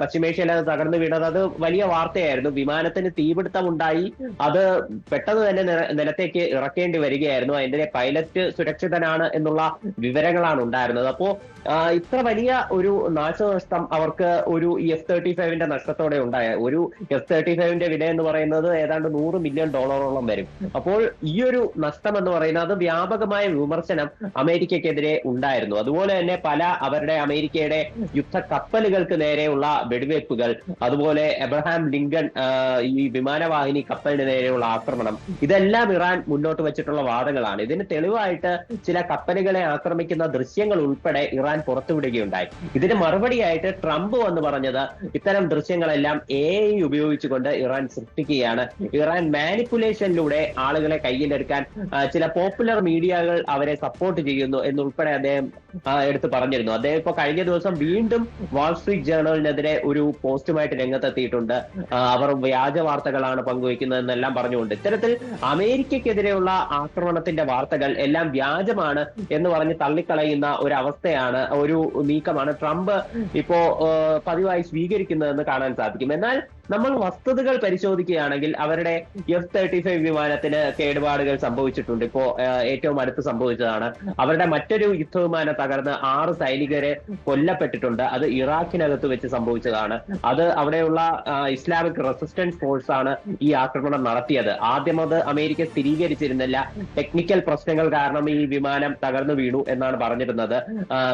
പശ്ചിമേഷ്യയിൽ അത് തകർന്നു വീണത് അത് വലിയ വാർത്തയായിരുന്നു. വിമാനത്തിന് തീപിടുത്തം ഉണ്ടായി, അത് പെട്ടെന്ന് തന്നെ നിലത്തേക്ക് ഇറക്കേണ്ടി വരികയായിരുന്നു. അതിന്റെ പൈലറ്റ് സുരക്ഷിതനാണ് എന്നുള്ള വിവരങ്ങളാണ് ഉണ്ടായിരുന്നത്. അപ്പോ ഇത്ര വലിയ ഒരു നാശനഷ്ടം അവർക്ക് ഒരു F-35 നഷ്ടത്തോടെ ഉണ്ടായ ഒരു F-35 വില എന്ന് പറയുന്നത് ഏതാണ്ട് $100 മില്യൺ വരും. അപ്പോൾ ഈ ഒരു നഷ്ടം എന്ന് പറയുന്നത് അത് വ്യാപകമായ വിമർശനം അമേരിക്കക്കെതിരെ ഉണ്ടായിരുന്നു. അതുപോലെ തന്നെ അവരുടെ അമേരിക്കയുടെ യുദ്ധ കപ്പലുകൾക്ക് നേരെയുള്ള വെടിവയ്പ്പുകൾ, അതുപോലെ എബ്രഹാം ലിങ്കൺ ഈ വിമാനവാഹിനി കപ്പലിന് നേരെയുള്ള ആക്രമണം, ഇതെല്ലാം ഇറാൻ മുന്നോട്ട് വെച്ചിട്ടുള്ള വാദങ്ങളാണ്. ഇതിന് തെളിവായിട്ട് ചില കപ്പലുകളെ ആക്രമിക്കുന്ന ദൃശ്യങ്ങൾ ഉൾപ്പെടെ ഇറാൻ പുറത്തുവിടുകയുണ്ടായി. ഇതിന് മറുപടിയായിട്ട് ട്രംപ് വന്ന് പറഞ്ഞത് ഇത്തരം ദൃശ്യങ്ങളെല്ലാം AI ഉപയോഗിച്ചുകൊണ്ട് ഇറാൻ സൃഷ്ടിക്കുകയാണ്, ഇറാൻ മാനിപ്പുലേഷനിലൂടെ ആളുകളെ കയ്യിലെടുക്കാൻ ചില പോപ്പുലർ മീഡിയകൾ അവരെ സപ്പോർട്ട് ചെയ്യുന്നു എന്നുൾപ്പെടെ അദ്ദേഹം എടുത്ത് പറഞ്ഞിരുന്നു. അദ്ദേഹം ഇപ്പൊ കഴിഞ്ഞ ദിവസം വീണ്ടും വാൾസ്ട്രീറ്റ് ജേർണലിനെതിരെ ഒരു പോസ്റ്റുമായിട്ട് രംഗത്തെത്തിയിട്ടുണ്ട്. അവർ വ്യാജ വാർത്തകളാണ് പങ്കുവയ്ക്കുന്നതെന്നെല്ലാം പറഞ്ഞുകൊണ്ട് ഇത്തരത്തിൽ അമേരിക്കക്കെതിരെയുള്ള ആക്രമണത്തിന്റെ വാർത്തകൾ എല്ലാം വ്യാജമാണ് എന്ന് പറഞ്ഞ് തള്ളിക്കളയുന്ന ഒരു അവസ്ഥയാണ്, ഒരു നീക്കമാണ് ട്രംപ് ഇപ്പോ പതിവായി സ്വീകരിക്കുന്നതെന്ന് കാണാൻ സാധിക്കും. എന്നാൽ നമ്മൾ വസ്തുതകൾ പരിശോധിക്കുകയാണെങ്കിൽ അവരുടെ F-35 വിമാനത്തിന് കേടുപാടുകൾ സംഭവിച്ചിട്ടുണ്ട്. ഇപ്പോ ഏറ്റവും അടുത്ത് സംഭവിച്ചതാണ്. അവരുടെ മറ്റൊരു യുദ്ധവിമാനം തകർന്ന് 6 സൈനികരെ കൊല്ലപ്പെട്ടിട്ടുണ്ട്. അത് ഇറാഖിനകത്ത് വെച്ച് സംഭവിച്ചതാണ്. അത് അവിടെയുള്ള ഇസ്ലാമിക് റെസിസ്റ്റൻസ് ഫോഴ്സ് ആണ് ഈ ആക്രമണം നടത്തിയത്. ആദ്യം അത് അമേരിക്ക സ്ഥിരീകരിച്ചിരുന്നില്ല. ടെക്നിക്കൽ പ്രശ്നങ്ങൾ കാരണം ഈ വിമാനം തകർന്നു വീണു എന്നാണ് പറഞ്ഞിരുന്നത്.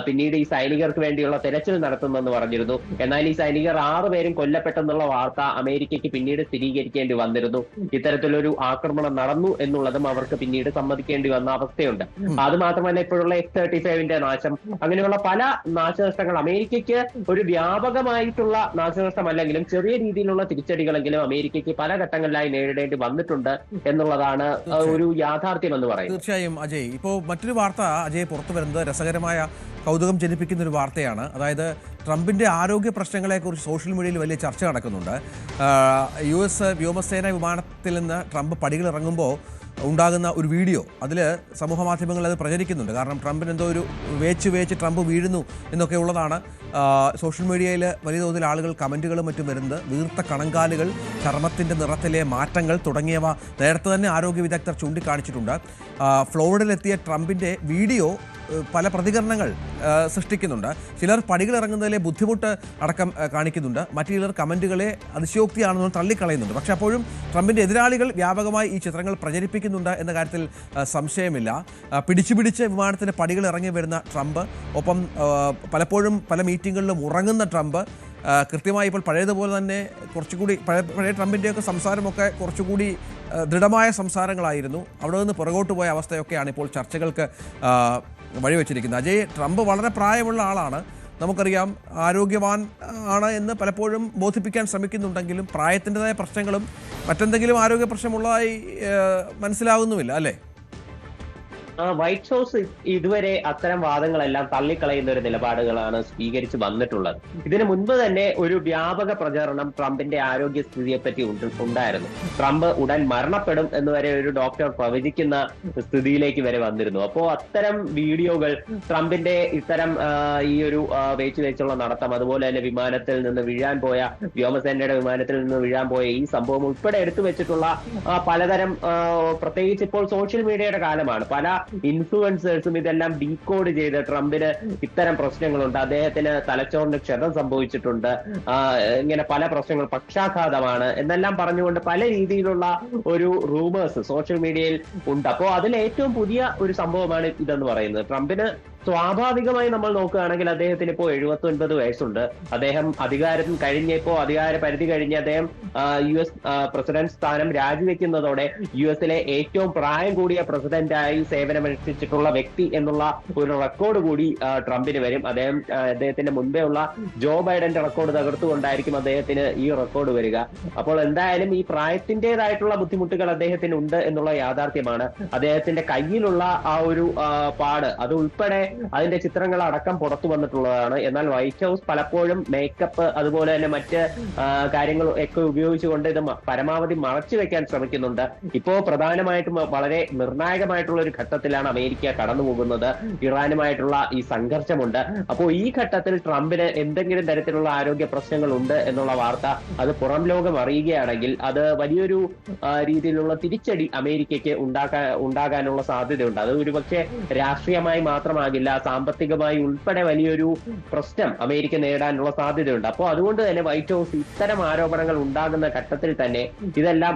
പിന്നീട് ഈ സൈനികർക്ക് വേണ്ടിയുള്ള തെരച്ചിൽ നടത്തുമെന്ന് പറഞ്ഞിരുന്നു. എന്നാൽ ഈ സൈനികർ 6 പേരും കൊല്ലപ്പെട്ടെന്നുള്ള വാർത്ത അമേരിക്കയ്ക്ക് പിന്നീട് സ്ഥിരീകരിക്കേണ്ടി വന്നിരുന്നു. ഇത്തരത്തിലൊരു ആക്രമണം നടന്നു എന്നുള്ളതും അവർക്ക് പിന്നീട് സമ്മതിക്കേണ്ടി വന്ന അവസ്ഥയുണ്ട്. അത് മാത്രമല്ല ഇപ്പോഴുള്ള F-35 നാശം, അങ്ങനെയുള്ള പല നാശനഷ്ടങ്ങൾ അമേരിക്കയ്ക്ക് ഒരു വ്യാപകമായിട്ടുള്ള നാശനഷ്ടമല്ലെങ്കിലും ചെറിയ രീതിയിലുള്ള തിരിച്ചടികളെങ്കിലും അമേരിക്കയ്ക്ക് പല ഘട്ടങ്ങളിലായി നേരിടേണ്ടി വന്നിട്ടുണ്ട് എന്നുള്ളതാണ് ഒരു യാഥാർത്ഥ്യം എന്ന് പറയുന്നത്. തീർച്ചയായും അജയ്, ഇപ്പോൾ മറ്റൊരു വാർത്ത അജയ് പുറത്തു വരുന്നത് രസകരമായ കൗതുകം ജനിപ്പിക്കുന്ന ഒരു വാർത്തയാണ്. അതായത് ട്രംപിൻ്റെ ആരോഗ്യ പ്രശ്നങ്ങളെക്കുറിച്ച് സോഷ്യൽ മീഡിയയിൽ വലിയ ചർച്ച നടക്കുന്നുണ്ട്. US വ്യോമസേന വിമാനത്തിൽ നിന്ന് ട്രംപ് പടികൾ ഇറങ്ങുമ്പോൾ ഉണ്ടാകുന്ന ഒരു വീഡിയോ, അതിൽ സമൂഹ മാധ്യമങ്ങളിൽ അത് പ്രചരിക്കുന്നുണ്ട്. കാരണം ട്രംപിന് എന്തോ ഒരു വേച്ച് ട്രംപ് വീഴുന്നു എന്നൊക്കെ ഉള്ളതാണ്. സോഷ്യൽ മീഡിയയിൽ വലിയ തോതിൽ ആളുകൾ കമൻറ്റുകളും മറ്റും വരുന്നത്. വീർത്ത കണങ്കാലുകൾ, ചർമ്മത്തിൻ്റെ നിറത്തിലെ മാറ്റങ്ങൾ തുടങ്ങിയവ നേരത്തെ തന്നെ ആരോഗ്യ വിദഗ്ധർ ചൂണ്ടിക്കാണിച്ചിട്ടുണ്ട്. ഫ്ലോറിഡയിലെത്തിയ ട്രംപിൻ്റെ വീഡിയോ പല പ്രതികരണങ്ങൾ സൃഷ്ടിക്കുന്നുണ്ട്. ചിലർ പടികൾ ഇറങ്ങുന്നതിലെ ബുദ്ധിമുട്ട് അടക്കം കാണിക്കുന്നുണ്ട്. മറ്റു ചിലർ കമൻറ്റുകളെ അതിശയോക്തിയാണെന്ന് തള്ളിക്കളയുന്നുണ്ട്. പക്ഷേ അപ്പോഴും ട്രംപിൻ്റെ എതിരാളികൾ വ്യാപകമായി ഈ ചിത്രങ്ങൾ പ്രചരിപ്പിക്കുന്നുണ്ട് എന്ന കാര്യത്തിൽ സംശയമില്ല. പിടിച്ച് വിമാനത്തിന് പടികൾ ഇറങ്ങി വരുന്ന ട്രംപ്, ഒപ്പം പലപ്പോഴും പല മീറ്റിങ്ങുകളിലും ഉറങ്ങുന്ന ട്രംപ്, കൃത്യമായി ഇപ്പോൾ പഴയതുപോലെ തന്നെ കുറച്ചുകൂടി പഴയ ട്രംപിൻ്റെയൊക്കെ സംസാരമൊക്കെ കുറച്ചുകൂടി ദൃഢമായ സംസാരങ്ങളായിരുന്നു. അവിടെ നിന്ന് പുറകോട്ട് പോയ അവസ്ഥയൊക്കെയാണ് ഇപ്പോൾ ചർച്ചകൾക്ക് വഴിവെച്ചിരിക്കുന്നത്. അജയ്, ട്രംപ് വളരെ പ്രായമുള്ള ആളാണ്, നമുക്കറിയാം, ആരോഗ്യവാൻ ആണ് എന്ന് പലപ്പോഴും ബോധിപ്പിക്കാൻ ശ്രമിക്കുന്നുണ്ടെങ്കിലും പ്രായത്തിൻ്റെതായ പ്രശ്നങ്ങളും മറ്റെന്തെങ്കിലും ആരോഗ്യ പ്രശ്നമുള്ളതായി മനസ്സിലാവുന്നുമില്ല, അല്ലേ? വൈറ്റ് ഹൗസ് ഇതുവരെ അത്തരം വാദങ്ങളെല്ലാം തള്ളിക്കളയുന്ന ഒരു നിലപാടുകളാണ് സ്വീകരിച്ച് വന്നിട്ടുള്ളത്. ഇതിനു മുൻപ് തന്നെ ഒരു വ്യാപക പ്രചാരണം ട്രംപിന്റെ ആരോഗ്യസ്ഥിതിയെ പറ്റി ഉണ്ടായിരുന്നു. ട്രംപ് ഉടൻ മരണപ്പെടും എന്ന് വരെ ഒരു ഡോക്ടർ പ്രവചിക്കുന്ന സ്ഥിതിയിലേക്ക് വരെ വന്നിരുന്നു. അപ്പോൾ അത്തരം വീഡിയോകൾ, ട്രംപിന്റെ ഇത്തരം ഈ ഒരു വെച്ചുള്ള നടത്തം, അതുപോലെ തന്നെ വിമാനത്തിൽ നിന്ന് വീഴാൻ പോയ, വ്യോമസേനയുടെ വിമാനത്തിൽ നിന്ന് വീഴാൻ പോയ ഈ സംഭവം ഉൾപ്പെടെ എടുത്തു വെച്ചിട്ടുള്ള പലതരം, പ്രത്യേകിച്ച് ഇപ്പോൾ സോഷ്യൽ മീഡിയയുടെ കാലമാണ്, പല ഇൻഫ്ലുവൻസേഴ്സും ഇതെല്ലാം ഡീകോഡ് ചെയ്ത് ട്രംപിന് ഇത്തരം പ്രശ്നങ്ങളുണ്ട്, അദ്ദേഹത്തിന് തലച്ചോറിന് ക്ഷതം സംഭവിച്ചിട്ടുണ്ട്, ഇങ്ങനെ പല പ്രശ്നങ്ങൾ, പക്ഷാഘാതമാണ് എന്നെല്ലാം പറഞ്ഞുകൊണ്ട് പല രീതിയിലുള്ള ഒരു റൂമേഴ്സ് സോഷ്യൽ മീഡിയയിൽ ഉണ്ട്. അപ്പോൾ അതിൽ ഏറ്റവും പുതിയ ഒരു സംഭവമാണ് ഇതെന്ന് പറയുന്നത്. ട്രംപിന് സ്വാഭാവികമായി നമ്മൾ നോക്കുകയാണെങ്കിൽ അദ്ദേഹത്തിന് ഇപ്പോൾ 79 വയസ്സുണ്ട്. അദ്ദേഹം അധികാരം അധികാര പരിധി കഴിഞ്ഞ് അദ്ദേഹം US പ്രസിഡന്റ് സ്ഥാനം രാജിവെക്കുന്നതോടെ US ഏറ്റവും പ്രായം കൂടിയ പ്രസിഡന്റായി സേവനമനുഷ്ഠിച്ചിട്ടുള്ള വ്യക്തി എന്നുള്ള ഒരു റെക്കോർഡ് കൂടി ട്രംപിന് വരും. അദ്ദേഹത്തിന്റെ മുൻപേ ഉള്ള ജോ ബൈഡന്റെ റെക്കോർഡ് തകർത്തുകൊണ്ടായിരിക്കും അദ്ദേഹത്തിന് ഈ റെക്കോർഡ് വരിക. അപ്പോൾ എന്തായാലും ഈ പ്രായത്തിൻ്റെതായിട്ടുള്ള ബുദ്ധിമുട്ടുകൾ അദ്ദേഹത്തിന് ഉണ്ട് എന്നുള്ള യാഥാർത്ഥ്യമാണ്. അദ്ദേഹത്തിന്റെ കയ്യിലുള്ള ആ ഒരു പാട് അത് ഉൾപ്പെടെ അതിന്റെ ചിത്രങ്ങൾ അടക്കം പുറത്തു വന്നിട്ടുള്ളതാണ്. എന്നാൽ വൈറ്റ് ഹൗസ് പലപ്പോഴും മേക്കപ്പ് അതുപോലെ തന്നെ മറ്റ് കാര്യങ്ങൾ ഒക്കെ ഉപയോഗിച്ചുകൊണ്ട് ഇത് പരമാവധി മറച്ചു വെക്കാൻ ശ്രമിക്കുന്നുണ്ട്. ഇപ്പോ പ്രധാനമായിട്ടും വളരെ നിർണായകമായിട്ടുള്ള ഒരു ഘട്ടത്തിലാണ് അമേരിക്ക കടന്നു പോകുന്നത്. ഇറാനുമായിട്ടുള്ള ഈ സംഘർഷമുണ്ട്. അപ്പോൾ ഈ ഘട്ടത്തിൽ ട്രംപിന് എന്തെങ്കിലും തരത്തിലുള്ള ആരോഗ്യ പ്രശ്നങ്ങൾ ഉണ്ട് എന്നുള്ള വാർത്ത അത് പുറം ലോകം അറിയുകയാണെങ്കിൽ അത് വലിയൊരു രീതിയിലുള്ള തിരിച്ചടി അമേരിക്കയ്ക്ക് ഉണ്ടാകാനുള്ള സാധ്യതയുണ്ട്. അത് ഒരുപക്ഷെ രാഷ്ട്രീയമായി മാത്രമാകില്ല, സാമ്പത്തികമായി ഉൾപ്പെടെ വലിയൊരു പ്രശ്നം അമേരിക്ക നേടാനുള്ള സാധ്യതയുണ്ട്. അപ്പോൾ അതുകൊണ്ട് തന്നെ വൈറ്റ് ഹൗസ് ഇത്തരം ആരോപണങ്ങൾ ഉണ്ടാകുന്ന ഘട്ടത്തിൽ തന്നെ ഇതെല്ലാം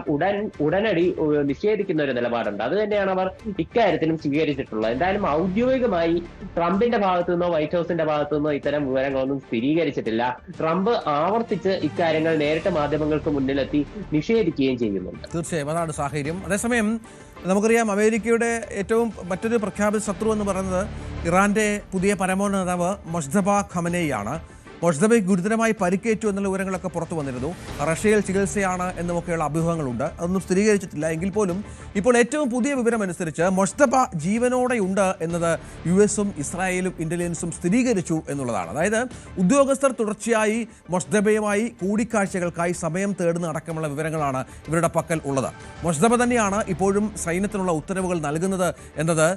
ഉടനടി നിഷേധിക്കുന്ന ഒരു നിലപാടുണ്ട്. അത് തന്നെയാണ് അവർ ഇക്കാര്യത്തിലും സ്വീകരിച്ചിട്ടുള്ളത്. എന്തായാലും ഔദ്യോഗികമായി ട്രംപിന്റെ ഭാഗത്തു നിന്നോ വൈറ്റ് ഹൗസിന്റെ ഭാഗത്തു നിന്നോ ഇത്തരം വിവരങ്ങളൊന്നും സ്ഥിരീകരിച്ചിട്ടില്ല. ട്രംപ് ആവർത്തിച്ച് ഇക്കാര്യങ്ങൾ നേരിട്ട് മാധ്യമങ്ങൾക്ക് മുന്നിലെത്തി നിഷേധിക്കുകയും ചെയ്യുന്നുണ്ട്. തീർച്ചയായും അതാണ് സാഹചര്യം. അതേസമയം നമുക്കറിയാം അമേരിക്കയുടെ ഏറ്റവും മറ്റൊരു പ്രഖ്യാപിത ശത്രു എന്ന് പറയുന്നത് ഇറാന്റെ പുതിയ പരമോന്നത നേതാവ് മൊജ്തബ ഖമനേയിയാണ്. മൊജ്തബയ്ക്ക് ഗുരുതരമായി പരിക്കേറ്റു എന്നുള്ള വിവരങ്ങളൊക്കെ പുറത്തു വന്നിരുന്നു. റഷ്യയിൽ ചികിത്സയാണ് എന്നുമൊക്കെയുള്ള അഭ്യൂഹങ്ങളുണ്ട്. അതൊന്നും സ്ഥിരീകരിച്ചിട്ടില്ല. എങ്കിൽ പോലും ഇപ്പോൾ ഏറ്റവും പുതിയ വിവരമനുസരിച്ച് മൊജ്തബ ജീവനോടെയുണ്ട് എന്നത് US-ഉം ഇസ്രായേലും ഇന്റലിജൻസും സ്ഥിരീകരിച്ചു എന്നുള്ളതാണ്. അതായത് ഉദ്യോഗസ്ഥർ തുടർച്ചയായി മൊജ്തബയുമായി കൂടിക്കാഴ്ചകൾക്കായി സമയം തേടുന്ന അടക്കമുള്ള വിവരങ്ങളാണ് ഇവരുടെ പക്കൽ ഉള്ളത്. മൊജ്തബ തന്നെയാണ് ഇപ്പോഴും സൈന്യത്തിനുള്ള ഉത്തരവുകൾ നൽകുന്നത് എന്നത്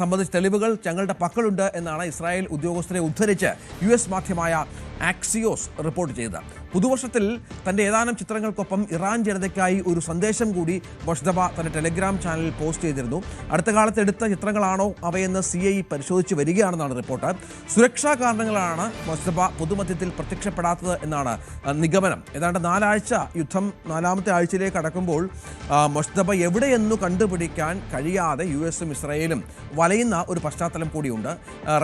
സംബന്ധിച്ച തെളിവുകൾ ഞങ്ങളുടെ പക്കലുണ്ട് എന്നാണ് ഇസ്രായേൽ ഉദ്യോഗസ്ഥരെ ഉദ്ധരിച്ച് US മാധ്യമമായ ആക്സിയോസ് റിപ്പോർട്ട് ചെയ്തത്. പുതുവർഷത്തിൽ തൻ്റെ ഏതാനും ചിത്രങ്ങൾക്കൊപ്പം ഇറാൻ ജനതയ്ക്കായി ഒരു സന്ദേശം കൂടി മൊജ്തബ തൻ്റെ ടെലിഗ്രാം ചാനലിൽ പോസ്റ്റ് ചെയ്തിരുന്നു. അടുത്ത കാലത്ത് എടുത്ത ചിത്രങ്ങളാണോ അവയെന്ന് CIE പരിശോധിച്ച് വരികയാണെന്നാണ് റിപ്പോർട്ട്. സുരക്ഷാ കാരണങ്ങളാണ് മൊജ്തബ പൊതുമധ്യത്തിൽ പ്രത്യക്ഷപ്പെടാത്തത് എന്നാണ് നിഗമനം. ഏതാണ്ട് 4 ആഴ്ച യുദ്ധം 4ാമത്തെ ആഴ്ചയിലേക്ക് കടക്കുമ്പോൾ മൊജ്തബ എവിടെയെന്നു കണ്ടുപിടിക്കാൻ കഴിയാതെ US-ഉം ഇസ്രായേലും വലയുന്ന ഒരു പശ്ചാത്തലം കൂടിയുണ്ട്.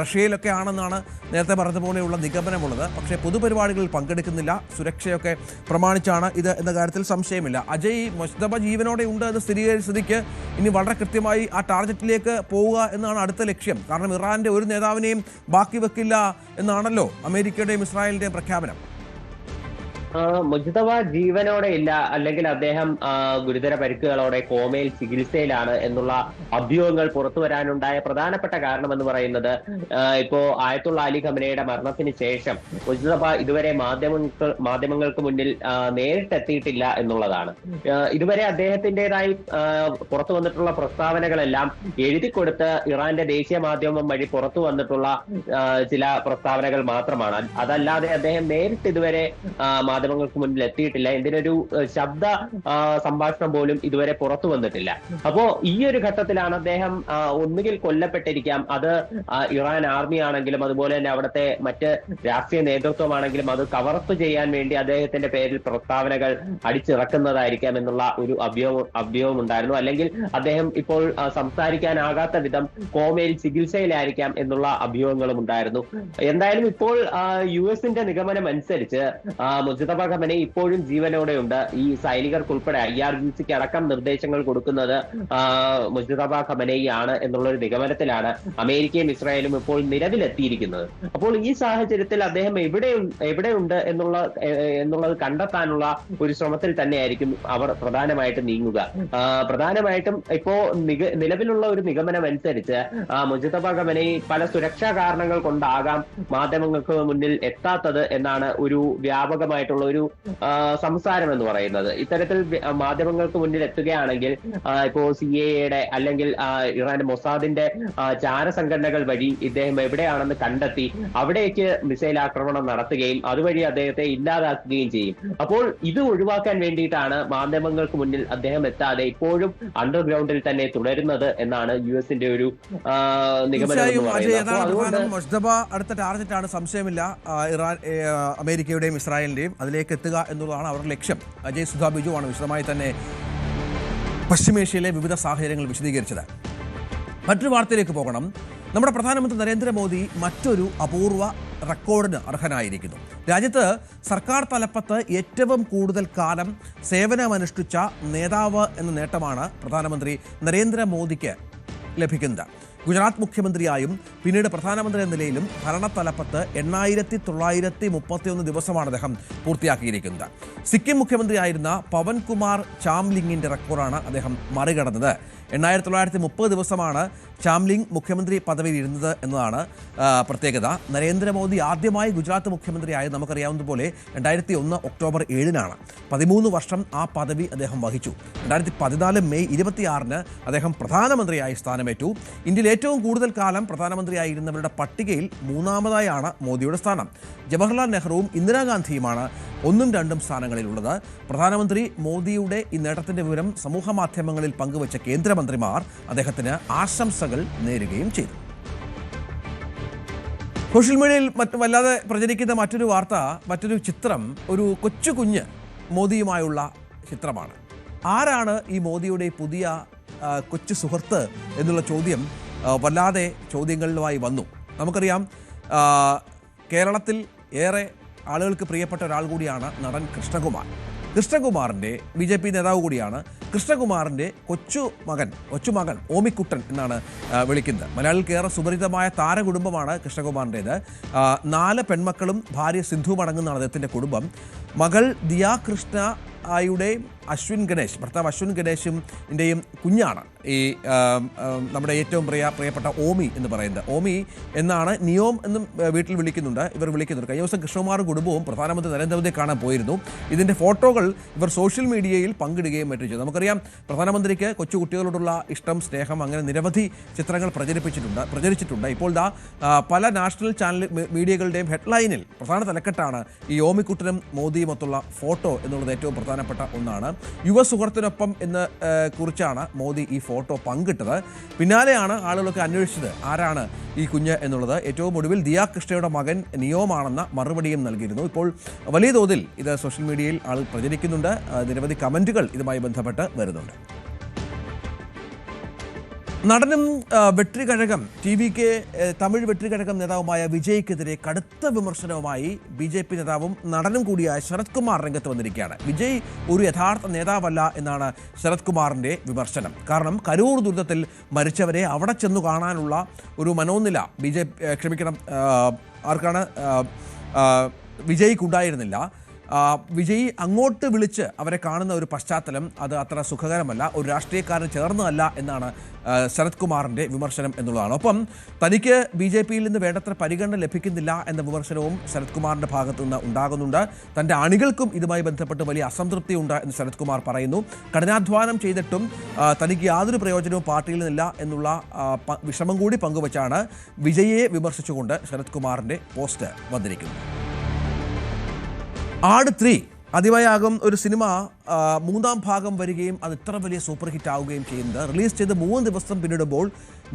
റഷ്യയിലൊക്കെ ആണെന്നാണ് നേരത്തെ പറഞ്ഞതുപോലെയുള്ള നിഗമനമുള്ളത്. പക്ഷേ പൊതുപരിപാടികളിൽ പങ്കെടുക്കുന്നില്ല. സുരക്ഷയൊക്കെ പ്രമാണിച്ചാണ് ഇത് എന്ന കാര്യത്തിൽ സംശയമില്ല. അജയ്, മൊജ്തബ ജീവനോടെ ഉണ്ട് എന്ന് സ്ഥിരീകരിച്ച സ്ഥിതിക്ക് ഇനി വളരെ കൃത്യമായി ആ ടാർഗറ്റിലേക്ക് പോവുക എന്നാണ് അടുത്ത ലക്ഷ്യം. കാരണം ഇറാന്റെ ഒരു നേതാവിനെയും ബാക്കി വെക്കില്ല എന്നാണല്ലോ അമേരിക്കയുടെയും ഇസ്രായേലിന്റെയും പ്രഖ്യാപനം. മുജ്തബ ജീവനോടെ ഇല്ല, അല്ലെങ്കിൽ അദ്ദേഹം ഗുരുതര പരിക്കുകളോടെ കോമയിൽ ചികിത്സയിലാണ് എന്നുള്ള അഭ്യൂഹങ്ങൾ പുറത്തു വരാനുണ്ടായ പ്രധാനപ്പെട്ട കാരണം എന്ന് പറയുന്നത് ഇപ്പോ ആയത്തുള്ള അലി ഖമനയുടെ മരണത്തിന് ശേഷം മുജ്തബ ഇതുവരെ മാധ്യമങ്ങൾക്ക് മുന്നിൽ നേരിട്ടെത്തിയിട്ടില്ല എന്നുള്ളതാണ്. ഇതുവരെ അദ്ദേഹത്തിൻ്റെതായി പുറത്തു വന്നിട്ടുള്ള പ്രസ്താവനകളെല്ലാം എഴുതി കൊടുത്ത് ഇറാന്റെ ദേശീയ മാധ്യമം വഴി പുറത്തു വന്നിട്ടുള്ള ചില പ്രസ്താവനകൾ മാത്രമാണ്. അതല്ലാതെ അദ്ദേഹം നേരിട്ട് ഇതുവരെ മാധ്യമങ്ങൾക്ക് മുന്നിൽ എത്തിയിട്ടില്ല. ഇതിനൊരു ശബ്ദ സംഭാഷണം പോലും ഇതുവരെ പുറത്തു വന്നിട്ടില്ല. അപ്പോ ഈ ഒരു ഘട്ടത്തിലാണ് അദ്ദേഹം ഒന്നുകിൽ കൊല്ലപ്പെട്ടിരിക്കാം, അത് ഇറാൻ ആർമി ആണെങ്കിലും അതുപോലെ തന്നെ അവിടുത്തെ മറ്റ് രാഷ്ട്രീയ നേതൃത്വമാണെങ്കിലും അത് കവറപ്പ് ചെയ്യാൻ വേണ്ടി അദ്ദേഹത്തിന്റെ പേരിൽ പ്രസ്താവനകൾ അടിച്ചിറക്കുന്നതായിരിക്കാം എന്നുള്ള ഒരു അഭ്യൂഹം ഉണ്ടായിരുന്നു. അല്ലെങ്കിൽ അദ്ദേഹം ഇപ്പോൾ സംസാരിക്കാനാകാത്ത വിധം കോമയിൽ ചികിത്സയിലായിരിക്കാം എന്നുള്ള അഭ്യൂഹങ്ങളും ഉണ്ടായിരുന്നു. എന്തായാലും ഇപ്പോൾ US-ന്റെ നിഗമനം അനുസരിച്ച് മുജ്തബ ഖമനേയി ഇപ്പോഴും ജീവനോടെയുണ്ട്. ഈ സൈനികർക്കുൾപ്പെടെ IRGC-ക്ക് അടക്കം നിർദ്ദേശങ്ങൾ കൊടുക്കുന്നത് മുജ്തബ ഖമനേയി ആണ് എന്നുള്ള ഒരു നിഗമനത്തിലാണ് അമേരിക്കയും ഇസ്രായേലും ഇപ്പോൾ നിലവിലെത്തിയിരിക്കുന്നത്. അപ്പോൾ ഈ സാഹചര്യത്തിൽ അദ്ദേഹം എവിടെയുണ്ട് എന്നുള്ളത് കണ്ടെത്താനുള്ള ഒരു ശ്രമത്തിൽ തന്നെയായിരിക്കും അവർ പ്രധാനമായിട്ടും നീങ്ങുക. പ്രധാനമായിട്ടും ഇപ്പോ നിലവിലുള്ള ഒരു നിഗമനം അനുസരിച്ച് മുജ്തബ ഖമനേയി പല സുരക്ഷാ കാരണങ്ങൾ കൊണ്ടാകാം മാധ്യമങ്ങൾക്ക് മുന്നിൽ എത്താത്തത് എന്നാണ് ഒരു വ്യാപകമായിട്ടുള്ള ഒരു സംസാരം എന്ന് പറയുന്നത്. ഇത്തരത്തിൽ മാധ്യമങ്ങൾക്ക് മുന്നിൽ എത്തുകയാണെങ്കിൽ ഇപ്പോ CIA-യുടെ അല്ലെങ്കിൽ ഇറാന്റെ മൊസാദിന്റെ ചാരസംഘടനകൾ വഴി ഇദ്ദേഹം എവിടെയാണെന്ന് കണ്ടെത്തി അവിടേക്ക് മിസൈൽ ആക്രമണം നടത്തുകയും അതുവഴി അദ്ദേഹത്തെ ഇല്ലാതാക്കുകയും ചെയ്യും. അപ്പോൾ ഇത് ഒഴിവാക്കാൻ വേണ്ടിയിട്ടാണ് മാധ്യമങ്ങൾക്ക് മുന്നിൽ അദ്ദേഹം എത്താതെ ഇപ്പോഴും അണ്ടർഗ്രൗണ്ടിൽ തന്നെ തുടരുന്നത് എന്നാണ് US-ന്റെ ഒരു നിഗമനം എന്ന് പറയുന്നത്. മൊജ്തബ അടുത്ത ടാർഗറ്റാണ്, സംശയമില്ല. ഇറാൻ അമേരിക്കയുടെയും ഇസ്രായേലിന്റെയും അതിലേക്ക് എത്തുക എന്നുള്ളതാണ് അവരുടെ ലക്ഷ്യം. അജയ് സുധാ ബിജു ആണ് വിശദമായി തന്നെ പശ്ചിമേഷ്യയിലെ വിവിധ സാഹചര്യങ്ങൾ വിശദീകരിച്ചത്. മറ്റൊരു വാർത്തയിലേക്ക് പോകണം. നമ്മുടെ പ്രധാനമന്ത്രി നരേന്ദ്രമോദി മറ്റൊരു അപൂർവ റെക്കോർഡിന് അർഹനായിരിക്കുന്നു. രാജ്യത്ത് സർക്കാർ തലപ്പത്ത് ഏറ്റവും കൂടുതൽ കാലം സേവനമനുഷ്ഠിച്ച നേതാവ് എന്ന നേട്ടമാണ് പ്രധാനമന്ത്രി നരേന്ദ്രമോദിക്ക് ലഭിക്കുന്നത്. ഗുജറാത്ത് മുഖ്യമന്ത്രിയായും പിന്നീട് പ്രധാനമന്ത്രി എന്ന നിലയിലും ഭരണത്തലപ്പത്ത് 8931 ദിവസമാണ് അദ്ദേഹം പൂർത്തിയാക്കിയിരിക്കുന്നത്. സിക്കിം മുഖ്യമന്ത്രിയായിരുന്ന പവൻകുമാർ ചാംലിംഗിൻ്റെ റെക്കോർഡാണ് അദ്ദേഹം മറികടന്നത്. 8930 ദിവസമാണ് ചാംലിംഗ് മുഖ്യമന്ത്രി പദവിയിൽ ഇരുന്നത് എന്നതാണ് പ്രത്യേകത. നരേന്ദ്രമോദി ആദ്യമായി ഗുജറാത്ത് മുഖ്യമന്ത്രിയായത് നമുക്കറിയാവുന്നതുപോലെ 2001 ഒക്ടോബർ 7-നാണ്. 13 വർഷം ആ പദവി അദ്ദേഹം വഹിച്ചു. 2014 മെയ് 26-ന് അദ്ദേഹം പ്രധാനമന്ത്രിയായി സ്ഥാനമേറ്റു. ഇന്ത്യയിൽ ഏറ്റവും കൂടുതൽ കാലം പ്രധാനമന്ത്രിയായിരുന്നവരുടെ പട്ടികയിൽ 3-ാമതായാണ് മോദിയുടെ സ്ഥാനം. ജവഹർലാൽ നെഹ്റുവും ഇന്ദിരാഗാന്ധിയുമാണ് 1ഉം 2ഉം സ്ഥാനങ്ങളിലുള്ളത്. പ്രധാനമന്ത്രി മോദിയുടെ ഈ നേട്ടത്തിന്റെ വിവരം സമൂഹ മാധ്യമങ്ങളിൽ പങ്കുവച്ച കേന്ദ്രമന്ത്രിമാർ അദ്ദേഹത്തിന് ആശംസകൾ നേരുകയും ചെയ്തു. സോഷ്യൽ മീഡിയയിൽ വല്ലാതെ പ്രചരിക്കുന്ന മറ്റൊരു ചിത്രം ഒരു കൊച്ചു കുഞ്ഞ് മോദിയുമായുള്ള ചിത്രമാണ്. ആരാണ് ഈ മോദിയുടെ പുതിയ കൊച്ചു സുഹൃത്ത് എന്നുള്ള ചോദ്യം വല്ലാതെ ചോദ്യങ്ങളിലുമായി വന്നു. നമുക്കറിയാം, കേരളത്തിൽ ഏറെ ആളുകൾക്ക് പ്രിയപ്പെട്ട ഒരാൾ കൂടിയാണ് നടൻ കൃഷ്ണകുമാർ. കൃഷ്ണകുമാറിൻ്റെ BJP നേതാവ് കൂടിയാണ്. കൃഷ്ണകുമാറിൻ്റെ കൊച്ചുമകൻ ഓമിക്കുട്ടൻ എന്നാണ് വിളിക്കുന്നത്. മലയാളികൾക്ക് ഏറെ സുപരിചിതമായ താരകുടുംബമാണ് കൃഷ്ണകുമാറിൻ്റേത്. 4 പെൺമക്കളും ഭാര്യ സിന്ധു അടങ്ങുന്നതാണ് അദ്ദേഹത്തിൻ്റെ കുടുംബം. മകൾ ദിയ കൃഷ്ണ ആയുടെയും ഭർത്താവ് അശ്വിൻ ഗണേഷിൻ്റെയും കുഞ്ഞാണ് ഈ നമ്മുടെ ഏറ്റവും പ്രിയപ്പെട്ട ഓമി എന്ന് പറയുന്നത്. ഓമി എന്നാണ് നിയോം എന്നും വീട്ടിൽ ഇവർ വിളിക്കുന്നുണ്ട്. കഴിഞ്ഞ ദിവസം കൃഷ്ണകുമാറും കുടുംബവും പ്രധാനമന്ത്രി നരേന്ദ്രമോദിയെ കാണാൻ പോയിരുന്നു. ഇതിൻ്റെ ഫോട്ടോകൾ ഇവർ സോഷ്യൽ മീഡിയയിൽ പങ്കിടുകയും മറ്റും ചെയ്തു. നമുക്കറിയാം, പ്രധാനമന്ത്രിക്ക് കൊച്ചുകുട്ടികളോടുള്ള ഇഷ്ടം, സ്നേഹം, അങ്ങനെ നിരവധി ചിത്രങ്ങൾ പ്രചരിച്ചിട്ടുണ്ട്. ഇപ്പോൾ പല നാഷണൽ ചാനൽ മീഡിയകളുടെയും ഹെഡ്ലൈനിൽ പ്രധാന തലക്കെട്ടാണ് ഈ ഓമിക്കുട്ടനും മോദിയുമൊത്തുള്ള ഫോട്ടോ എന്നുള്ളത് ഏറ്റവും പ്രധാനപ്പെട്ട ഒന്നാണ്. യുവ സുഹൃത്തിനൊപ്പം എന്ന് കുറിച്ചാണ് മോദി ഈ ഫോട്ടോ പങ്കിട്ടത്. പിന്നാലെയാണ് ആളുകളൊക്കെ അന്വേഷിച്ചത് ആരാണ് ഈ കുഞ്ഞ് എന്നുള്ളത്. ഏറ്റവും ഒടുവിൽ ദിയ കൃഷ്ണയുടെ മകൻ നിയോമാണെന്ന മറുപടിയും നൽകിയിരുന്നു. ഇപ്പോൾ വലിയ തോതിൽ ഇത് സോഷ്യൽ മീഡിയയിൽ ആളുകൾ പ്രചരിക്കുന്നുണ്ട്. നിരവധി കമൻറ്റുകൾ ഇതുമായി ബന്ധപ്പെട്ട് വരുന്നുണ്ട്. നടനും വെട്രികഴകം TVK തമിഴ് വെട്രികഴകം നേതാവുമായ വിജയ്ക്കെതിരെ കടുത്ത വിമർശനവുമായി BJP നേതാവും നടനും കൂടിയായ ശരത് കുമാർ രംഗത്ത് വന്നിരിക്കുകയാണ്. വിജയ് ഒരു യഥാർത്ഥ നേതാവല്ല എന്നാണ് ശരത് കുമാറിൻ്റെ വിമർശനം. കാരണം കരൂർ ദുരിതത്തിൽ മരിച്ചവരെ അവിടെ ചെന്നു കാണാനുള്ള ഒരു മനോനില ആർക്കാണ് വിജയ്ക്കുണ്ടായിരുന്നില്ല. വിജയ് അങ്ങോട്ട് വിളിച്ച് അവരെ കാണുന്ന ഒരു പശ്ചാത്തലം അത് അത്ര സുഖകരമല്ല, ഒരു രാഷ്ട്രീയക്കാരന് ചേർന്നതല്ല എന്നാണ് ശരത് കുമാറിൻ്റെ വിമർശനം എന്നുള്ളതാണ്. ഒപ്പം തനിക്ക് BJPയിൽ നിന്ന് വേണ്ടത്ര പരിഗണന ലഭിക്കുന്നില്ല എന്ന വിമർശനവും ശരത് കുമാറിൻ്റെ ഭാഗത്തു നിന്ന് ഉണ്ടാകുന്നുണ്ട്. തൻ്റെ അണികൾക്കും ഇതുമായി ബന്ധപ്പെട്ട് വലിയ അസംതൃപ്തി ഉണ്ട് എന്ന് ശരത് കുമാർ പറയുന്നു. കഠിനാധ്വാനം ചെയ്തിട്ടും തനിക്ക് യാതൊരു പ്രയോജനവും പാർട്ടിയിൽ നിന്നില്ല എന്നുള്ള വിഷമം കൂടി പങ്കുവച്ചാണ് വിജയെ വിമർശിച്ചുകൊണ്ട് ശരത് കുമാറിൻ്റെ പോസ്റ്റ് വന്നിരിക്കുന്നത്. ആട് 3 അതിവയാകും ഒരു സിനിമ 3ാം ഭാഗം വരികയും അത് ഇത്ര വലിയ സൂപ്പർ ഹിറ്റ് ആവുകയും ചെയ്യുന്നത് റിലീസ് ചെയ്ത് 3 ദിവസം പിന്നിടുമ്പോൾ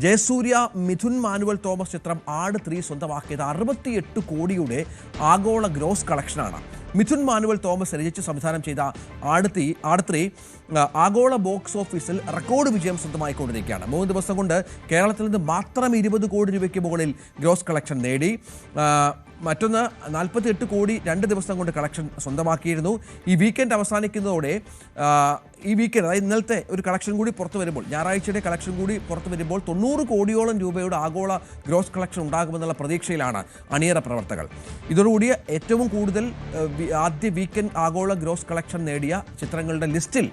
ജയസൂര്യ മിഥുൻ മാനുവൽ തോമസ് ചിത്രം ആട് 3 സ്വന്തമാക്കിയത് 68 കോടിയുടെ ആഗോള ഗ്രോസ് കളക്ഷനാണ്. മിഥുൻ മാനുവൽ തോമസ് രചിച്ച് സംവിധാനം ചെയ്ത ആട് 3 ആഗോള ബോക്സ് ഓഫീസിൽ റെക്കോർഡ് വിജയം സ്വന്തമായിക്കൊണ്ടിരിക്കുകയാണ്. 3 ദിവസം കൊണ്ട് കേരളത്തിൽ നിന്ന് മാത്രം 20 കോടി രൂപയ്ക്ക് മുകളിൽ ഗ്രോസ് കളക്ഷൻ നേടി. മറ്റൊന്ന് 48 കോടി 2 ദിവസം കൊണ്ട് കളക്ഷൻ സ്വന്തമാക്കിയിരുന്നു. ഈ വീക്കെൻഡ് അവസാനിക്കുന്നതോടെ അതായത് ഇന്നലത്തെ ഒരു കളക്ഷൻ കൂടി പുറത്തു വരുമ്പോൾ, ഞായറാഴ്ചയുടെ കളക്ഷൻ കൂടി പുറത്തു വരുമ്പോൾ 90 കോടിയോളം രൂപയുടെ ആഗോള ഗ്രോസ് കളക്ഷൻ ഉണ്ടാകുമെന്നുള്ള പ്രതീക്ഷയിലാണ് അണിയറ പ്രവർത്തകർ. ഇതോടുകൂടി ഏറ്റവും കൂടുതൽ ആദ്യ വീക്കെൻഡ് ആഗോള ഗ്രോസ് കളക്ഷൻ നേടിയ ചിത്രങ്ങളുടെ ലിസ്റ്റിൽ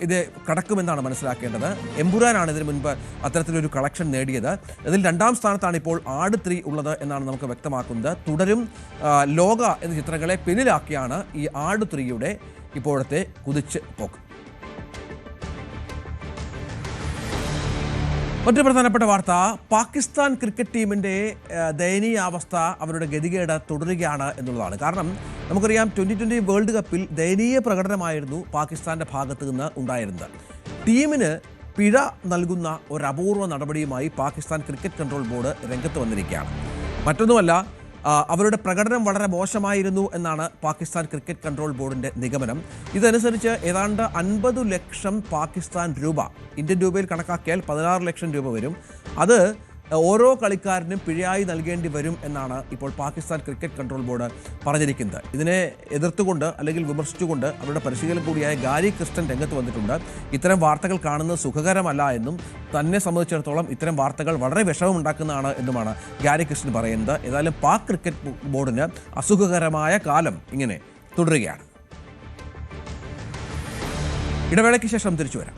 ഇത് കടക്കുമെന്നാണ് മനസ്സിലാക്കേണ്ടത്. എമ്പുരാനാണ് ഇതിനു മുൻപ് അത്തരത്തിലൊരു കളക്ഷൻ നേടിയത്. ഇതിൽ 2ാം സ്ഥാനത്താണ് ഇപ്പോൾ ആട് 3 ഉള്ളത് എന്നാണ് നമുക്ക് വ്യക്തമാക്കുന്നത്. തുടരും ലോക എന്ന ചിത്രങ്ങളെ പിന്നിലാക്കിയാണ് ഈ ആട് 3യുടെ ഇപ്പോഴത്തെ കുതിച്ച് പോക്ക്. മറ്റൊരു പ്രധാനപ്പെട്ട വാർത്ത, പാകിസ്ഥാൻ ക്രിക്കറ്റ് ടീമിൻ്റെ ദയനീയാവസ്ഥ, അവരുടെ ഗതികേട് തുടരുകയാണ് എന്നുള്ളതാണ്. കാരണം നമുക്കറിയാം, 2020 വേൾഡ് കപ്പിൽ ദയനീയ പ്രകടനമായിരുന്നു പാകിസ്ഥാൻ്റെ ഭാഗത്തു നിന്ന് ഉണ്ടായിരുന്നത്. ടീമിന് പിഴ നൽകുന്ന ഒരു അപൂർവ നടപടിയുമായി പാകിസ്ഥാൻ ക്രിക്കറ്റ് കൺട്രോൾ ബോർഡ് രംഗത്ത് വന്നിരിക്കുകയാണ്. മറ്റൊന്നുമല്ല, അവരുടെ പ്രകടനം വളരെ മോശമായിരുന്നു എന്നാണ് പാകിസ്ഥാൻ ക്രിക്കറ്റ് കൺട്രോൾ ബോർഡിൻ്റെ നിഗമനം. ഇതനുസരിച്ച് ഏതാണ്ട് 50 ലക്ഷം പാകിസ്ഥാൻ രൂപ, ഇന്ത്യൻ രൂപയിൽ കണക്കാക്കിയാൽ 16 ലക്ഷം രൂപ വരും. അത് ഓരോ കളിക്കാരനും പിഴയായി നൽകേണ്ടി വരും എന്നാണ് ഇപ്പോൾ പാകിസ്ഥാൻ ക്രിക്കറ്റ് കൺട്രോൾ ബോർഡ് പറഞ്ഞിരിക്കുന്നത്. ഇതിനെ എതിർത്തുകൊണ്ട് അല്ലെങ്കിൽ വിമർശിച്ചുകൊണ്ട് അവരുടെ പരിശീലകൻ കൂടിയായ ഗാരി ക്രിസ്റ്റൻ രംഗത്ത് വന്നിട്ടുണ്ട്. ഇത്തരം വാർത്തകൾ കാണുന്നത് സുഖകരമല്ല എന്നും തന്നെ സംബന്ധിച്ചിടത്തോളം ഇത്തരം വാർത്തകൾ വളരെ വിഷമമുണ്ടാക്കുന്നതാണ് എന്നുമാണ് ഗാരി ക്രിസ്റ്റൻ പറയുന്നത്. ഏതായാലും പാക് ക്രിക്കറ്റ് ബോർഡിന് അസുഖകരമായ കാലം ഇങ്ങനെ തുടരുകയാണ്. ഇടവേളയ്ക്ക് ശേഷം തിരിച്ചു വരാം.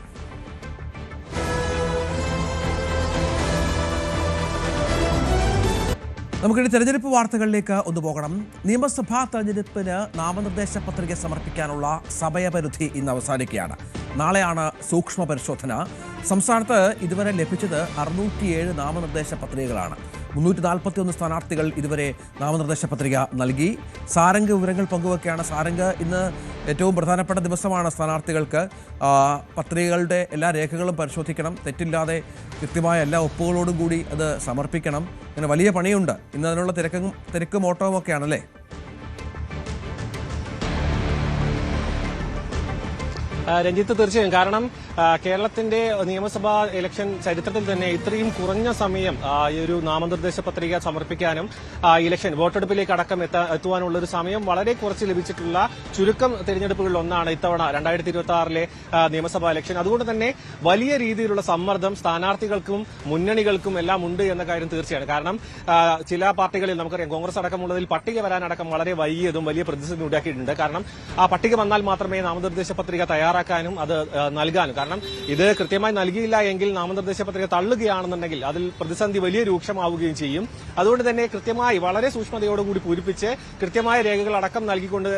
നമുക്കിനി തെരഞ്ഞെടുപ്പ് വാർത്തകളിലേക്ക് ഒന്ന് പോകണം. നിയമസഭാ തെരഞ്ഞെടുപ്പിന് നാമനിർദ്ദേശ പത്രിക സമർപ്പിക്കാനുള്ള സമയപരിധി ഇന്ന് അവസാനിക്കുകയാണ്. നാളെയാണ് സൂക്ഷ്മ പരിശോധന. സംസ്ഥാനത്ത് ഇതുവരെ ലഭിച്ചത് 607 നാമനിർദ്ദേശ പത്രികകളാണ്. 341 സ്ഥാനാർത്ഥികൾ ഇതുവരെ നാമനിർദ്ദേശ പത്രിക നൽകി. സാരംഗ് വിവരങ്ങൾ പങ്കുവയ്ക്കുകയാണ്. സാരംഗ്, ഇന്ന് ഏറ്റവും പ്രധാനപ്പെട്ട ദിവസമാണ്. സ്ഥാനാർത്ഥികൾക്ക് പത്രികകളുടെ എല്ലാ രേഖകളും പരിശോധിക്കണം, തെറ്റില്ലാതെ കൃത്യമായ എല്ലാ ഒപ്പുകളോടും കൂടി അത് സമർപ്പിക്കണം. അങ്ങനെ വലിയ പണിയുണ്ട്. ഇന്ന് അതിനുള്ള തിരക്കും ഓട്ടവും ഒക്കെയാണല്ലേ? രഞ്ജിത്ത്, തീർച്ചയായും. കാരണം കേരളത്തിന്റെ നിയമസഭാ ഇലക്ഷൻ ചരിത്രത്തിൽ തന്നെ ഇത്രയും കുറഞ്ഞ സമയം ഈ ഒരു നാമനിർദ്ദേശ പത്രിക സമർപ്പിക്കാനും ഇലക്ഷൻ വോട്ടെടുപ്പിലേക്ക് അടക്കം എത്തുവാനുള്ള ഒരു സമയം വളരെ കുറച്ച് ലഭിച്ചിട്ടുള്ള ചുരുക്കം തെരഞ്ഞെടുപ്പുകളിൽ ഒന്നാണ് ഇത്തവണ 2026 നിയമസഭാ ഇലക്ഷൻ. അതുകൊണ്ട് തന്നെ വലിയ രീതിയിലുള്ള സമ്മർദ്ദം സ്ഥാനാർത്ഥികൾക്കും മുന്നണികൾക്കും എല്ലാം ഉണ്ട് എന്ന കാര്യം തീർച്ചയാണ്. കാരണം ചില പാർട്ടികളിൽ നമുക്കറിയാം, കോൺഗ്രസ് അടക്കമുള്ളതിൽ പട്ടിക വരാനടക്കം വളരെ വൈകിയതും വലിയ പ്രതിസന്ധി ഉണ്ടാക്കിയിട്ടുണ്ട്. കാരണം ആ പട്ടിക വന്നാൽ മാത്രമേ നാമനിർദ്ദേശ പത്രിക തയ്യാറാക്കാനും അത് നൽകാനും, കാരണം ഇത് കൃത്യമായി നൽകിയില്ല എങ്കിൽ നാമനിർദ്ദേശ പത്രിക തള്ളുകയാണെന്നുണ്ടെങ്കിൽ അതിൽ പ്രതിസന്ധി വലിയ രൂക്ഷമാവുകയും ചെയ്യും. അതുകൊണ്ട് തന്നെ കൃത്യമായി വളരെ സൂക്ഷ്മതയോടുകൂടി പൂരിപ്പിച്ച് കൃത്യമായ രേഖകൾ അടക്കം നൽകിക്കൊണ്ട്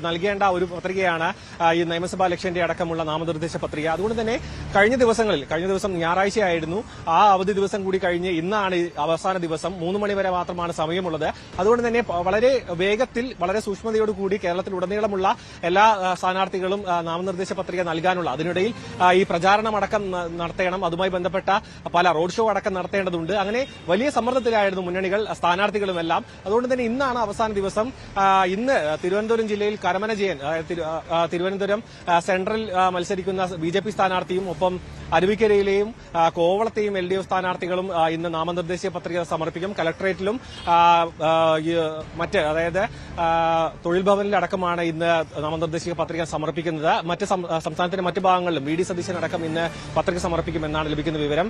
നൽകേണ്ട ഒരു പത്രികയാണ് ഈ നിയമസഭാ ഇലക്ഷന്റെ അടക്കമുള്ള നാമനിർദ്ദേശ പത്രിക. അതുകൊണ്ട് തന്നെ കഴിഞ്ഞ ദിവസം ഞായറാഴ്ചയായിരുന്നു. ആ അവധി ദിവസം കൂടി കഴിഞ്ഞ് ഇന്നാണ് അവസാന ദിവസം. 3 മണി വരെ മാത്രമാണ് സമയമുള്ളത്. അതുകൊണ്ട് തന്നെ വളരെ വേഗത്തിൽ വളരെ സൂക്ഷ്മതയോടുകൂടി കേരളത്തിലുടനീളമുള്ള എല്ലാ സ്ഥാനാർത്ഥികളും നാമനിർദ്ദേശ പത്രിക നൽകാനുള്ള, അതിനിടയിൽ ഈ പ്രചാരണം അടക്കം നടത്തണം, അതുമായി ബന്ധപ്പെട്ട പല റോഡ് ഷോ അടക്കം നടത്തേണ്ടതുണ്ട്. അങ്ങനെ വലിയ സമ്മർദ്ദത്തിലായിരുന്നു മുന്നണികൾ, സ്ഥാനാർത്ഥികളുമെല്ലാം. അതുകൊണ്ട് തന്നെ ഇന്നാണ് അവസാന ദിവസം. ഇന്ന് തിരുവനന്തപുരം ജില്ലയിൽ കരമനജയൻ, തിരുവനന്തപുരം സെൻട്രൽ മത്സരിക്കുന്ന BJP സ്ഥാനാർത്ഥിയും ഒപ്പം അരുവിക്കരയിലെയും കോവളത്തെയും LDF സ്ഥാനാർത്ഥികളും ഇന്ന് നാമനിർദ്ദേശ പത്രിക സമർപ്പിക്കും. കലക്ടറേറ്റിലും അതായത് തൊഴിൽ ഭവനിലടക്കമാണ് ഇന്ന് നാമനിർദ്ദേശ പത്രിക സമർപ്പിക്കുന്നത്. മറ്റ് സംസ്ഥാനത്തിന്റെ മറ്റ് ഭാഗങ്ങളിലും VD സതീശൻ അടക്കം ഇന്ന് പത്രിക സമർപ്പിക്കുമെന്നാണ് ലഭിക്കുന്ന വിവരം.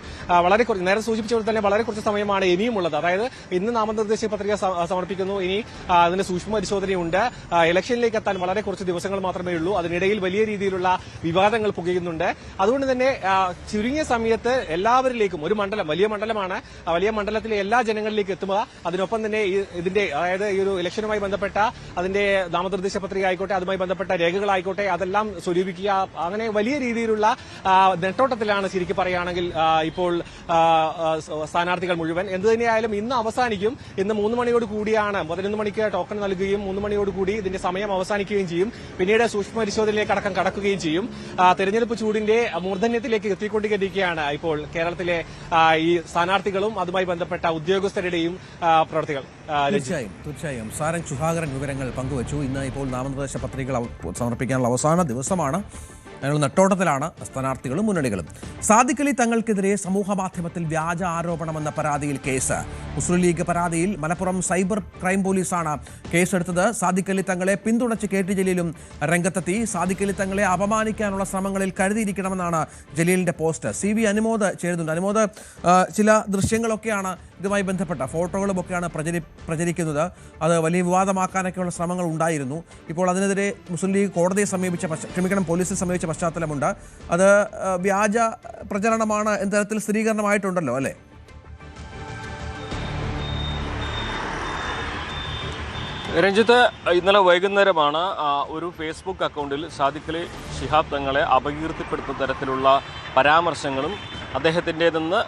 നേരെ സൂചിപ്പിച്ചതുപോലെ തന്നെ വളരെ കുറച്ച് സമയമാണ് ഇനിയുമുള്ളത്. അതായത് ഇന്ന് നാമനിർദ്ദേശ പത്രിക സമർപ്പിക്കുന്നു, ഇനി അതിന്റെ സൂക്ഷ്മ പരിശോധനയുണ്ട്. ഇലക്ഷനിലേക്ക് എത്താൻ വളരെ കുറച്ച് ദിവസങ്ങൾ മാത്രമേ ഉള്ളൂ. അതിനിടയിൽ വലിയ രീതിയിലുള്ള വിവാദങ്ങൾ പുകയുന്നുണ്ട്. അതുകൊണ്ട് തന്നെ ചുരുങ്ങിയ സമയത്ത് എല്ലാവരിലേക്കും ഒരു മണ്ഡലം, വലിയ മണ്ഡലമാണ്, വലിയ മണ്ഡലത്തിലെ എല്ലാ ജനങ്ങളിലേക്ക് എത്തുക. അതിനൊപ്പം തന്നെ ഇതിന്റെ അതായത് ഈ ഒരു ഇലക്ഷനുമായി ബന്ധപ്പെട്ട അതിന്റെ നാമനിർദ്ദേശ പത്രിക ആയിക്കോട്ടെ, അതുമായി ബന്ധപ്പെട്ട രേഖകളായിക്കോട്ടെ, അതെല്ലാം സ്വരൂപിക്കുക. അങ്ങനെ വലിയ രീതിയിലുള്ള നെട്ടോട്ടത്തിലാണ് ശരിക്കും പറയുകയാണെങ്കിൽ ഇപ്പോൾ സ്ഥാനാർത്ഥികൾ മുഴുവൻ. എന്ത് തന്നെയായാലും ഇന്ന് അവസാനിക്കും. ഇന്ന് 3 മണിയോട് കൂടിയാണ്, 11 മണിക്ക് ടോക്കൺ നൽകുകയും 3 മണിയോട് കൂടി ഇതിന്റെ സമയം അവസാനിക്കുകയും ചെയ്യും. പിന്നീട് സൂക്ഷ്മ പരിശോധനയിലേക്ക് അടക്കം കടക്കുകയും ചെയ്യും. തെരഞ്ഞെടുപ്പ് ചൂടിന്റെ മൂർധന്യത്തിലേക്ക് എത്തിക്കൊണ്ടിരിക്കുകയാണ് ഇപ്പോൾ കേരളത്തിലെ ഈ സ്ഥാനാർത്ഥികളും അതുമായി ബന്ധപ്പെട്ട ഉദ്യോഗസ്ഥരുടെയും പ്രവർത്തികൾ. തീർച്ചയായും സാരംഗ് സുധാകരൻ വിവരങ്ങൾ പങ്കുവച്ചു. ഇന്ന് ഇപ്പോൾ നാമനിർദ്ദേശ പത്രികകൾ സമർപ്പിക്കാനുള്ള അവസാന ദിവസമാണ്. അതിനുള്ള നെട്ടോട്ടത്തിലാണ് സ്ഥാനാർത്ഥികളും മുന്നണികളും. സാദിഖ് അലി തങ്ങൾക്കെതിരെ സമൂഹ മാധ്യമത്തിൽ വ്യാജ ആരോപണമെന്ന പരാതിയിൽ കേസ്. മുസ്ലിം ലീഗ് പരാതിയിൽ മലപ്പുറം സൈബർ ക്രൈം പോലീസാണ് കേസെടുത്തത്. സാദിഖ് അലി തങ്ങളെ പിന്തുണച്ച് KT ജലീലും രംഗത്തെത്തി. സാദിഖ് അലി തങ്ങളെ അപമാനിക്കാനുള്ള ശ്രമങ്ങളിൽ കരുതിയിരിക്കണമെന്നാണ് ജലീലിന്റെ പോസ്റ്റ്. CV അനുമോദ് ചേരുന്നുണ്ട്. അനുമോദ്, ചില ദൃശ്യങ്ങളൊക്കെയാണ് ഇതുമായി ബന്ധപ്പെട്ട ഫോട്ടോകളുമൊക്കെയാണ് പ്രചരിക്കുന്നത്. അത് വലിയ വിവാദമാക്കാനൊക്കെയുള്ള ശ്രമങ്ങൾ ഉണ്ടായിരുന്നു. ഇപ്പോൾ അതിനെതിരെ മുസ്ലിം ലീഗ് കോടതിയെ പോലീസിനെ സമീപിച്ച പശ്ചാത്തലമുണ്ട്. അത് വ്യാജ പ്രചരണമാണ് എന്ന തരത്തിൽ സ്ഥിരീകരണമായിട്ടുണ്ടല്ലോ അല്ലേ? രഞ്ജിത്ത്, ഇന്നലെ വൈകുന്നേരമാണ് ഒരു ഫേസ്ബുക്ക് അക്കൗണ്ടിൽ സാദിഖ് അലി ശിഹാബ് തങ്ങളെ അപകീർത്തിപ്പെടുത്തുന്ന തരത്തിലുള്ള പരാമർശങ്ങളും അദ്ദേഹത്തിൻ്റെതെന്ന്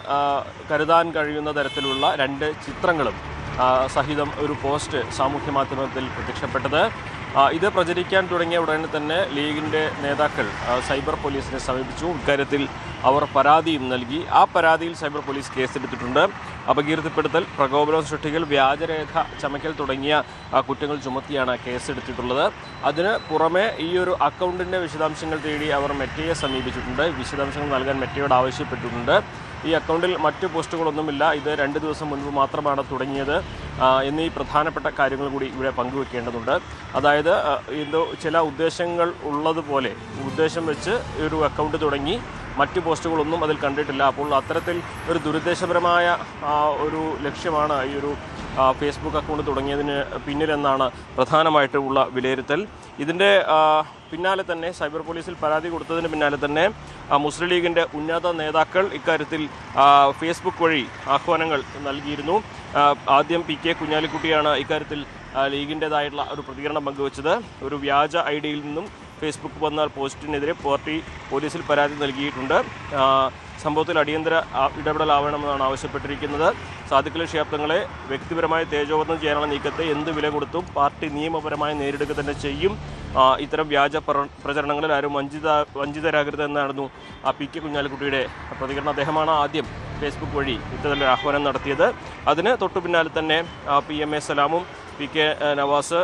കരുതാൻ കഴിയുന്ന തരത്തിലുള്ള 2 ചിത്രങ്ങളും സഹിതം ഒരു പോസ്റ്റ് സാമൂഹ്യ മാധ്യമത്തിൽ പ്രത്യക്ഷപ്പെട്ടത്. ഇത് പ്രചരിക്കാൻ തുടങ്ങിയ ഉടനെ തന്നെ ലീഗിൻ്റെ നേതാക്കൾ സൈബർ പോലീസിനെ സമീപിച്ചു. ഇക്കാര്യത്തിൽ അവർ പരാതിയും നൽകി. ആ പരാതിയിൽ സൈബർ പോലീസ് കേസെടുത്തിട്ടുണ്ട്. അപകീർത്തിപ്പെടുത്തൽ, പ്രകോപനം സൃഷ്ടിക്കൽ, വ്യാജരേഖ ചമയ്ക്കൽ തുടങ്ങിയ കുറ്റങ്ങൾ ചുമത്തിയാണ് കേസെടുത്തിട്ടുള്ളത്. അതിന് പുറമെ ഈ ഒരു അക്കൗണ്ടിൻ്റെ വിശദാംശങ്ങൾ തേടി അവർ മെറ്റയെ സമീപിച്ചിട്ടുണ്ട്. വിശദാംശങ്ങൾ നൽകാൻ മെറ്റയോട് ആവശ്യപ്പെട്ടിട്ടുണ്ട്. ഈ അക്കൗണ്ടിൽ മറ്റ് പോസ്റ്റുകളൊന്നുമില്ല, ഇത് 2 ദിവസം മുൻപ് മാത്രമാണ് തുടങ്ങിയത് എന്നീ പ്രധാനപ്പെട്ട കാര്യങ്ങൾ കൂടി ഇവിടെ പങ്കുവെക്കേണ്ടതുണ്ട്. അതായത് എന്തോ ചില ഉദ്ദേശങ്ങൾ ഉള്ളതുപോലെ ഉദ്ദേശം വെച്ച് ഒരു അക്കൗണ്ട് തുടങ്ങി, മറ്റ് പോസ്റ്റുകളൊന്നും അതിൽ കണ്ടിട്ടില്ല. അപ്പോൾ അത്തരത്തിൽ ഒരു ദുരുദ്ദേശപരമായ ഒരു ലക്ഷ്യമാണ് ഈ ഒരു ഫേസ്ബുക്ക് അക്കൗണ്ട് തുടങ്ങിയതിന് പിന്നിലെന്നാണ് പ്രധാനമായിട്ടുള്ള വിലയിരുത്തൽ. ഇതിൻ്റെ പിന്നാലെ തന്നെ സൈബർ പോലീസിൽ പരാതി കൊടുത്തതിന് പിന്നാലെ തന്നെ മുസ്ലിം ലീഗിൻ്റെ ഉന്നത നേതാക്കൾ ഇക്കാര്യത്തിൽ ഫേസ്ബുക്ക് വഴി ആഹ്വാനങ്ങൾ നൽകിയിരുന്നു. ആദ്യം PK കുഞ്ഞാലിക്കുട്ടിയാണ് ഇക്കാര്യത്തിൽ ലീഗിൻ്റേതായിട്ടുള്ള ഒരു പ്രതികരണം പങ്കുവച്ചത്. ഒരു വ്യാജ ഐഡിയിൽ നിന്നും ഫേസ്ബുക്ക് വന്ന പോസ്റ്റിനെതിരെ പാർട്ടി പോലീസിൽ പരാതി നൽകിയിട്ടുണ്ട്. സംഭവത്തിൽ അടിയന്തര ഇടപെടലാവണമെന്നാണ് ആവശ്യപ്പെട്ടിരിക്കുന്നത്. സാദിഖ് അലി ശിഹാബ് തങ്ങളെ വ്യക്തിപരമായ തേജോവധം ചെയ്യാനുള്ള നീക്കത്തെ എന്ത് വില കൊടുത്തും പാർട്ടി നിയമപരമായി നേരിടുക തന്നെ ചെയ്യും. ഇത്തരം വ്യാജ പ്രചരണങ്ങളിൽ ആരും വഞ്ചിതരാകരുതെന്നായിരുന്നു PK കുഞ്ഞാലിക്കുട്ടിയുടെ പ്രതികരണം. അദ്ദേഹമാണ് ആദ്യം ഫേസ്ബുക്ക് വഴി ഇത്തരത്തിലൊരു ആഹ്വാനം നടത്തിയത്. അതിന് തൊട്ടു പിന്നാലെ തന്നെ PMA സലാമും PK നവാസ്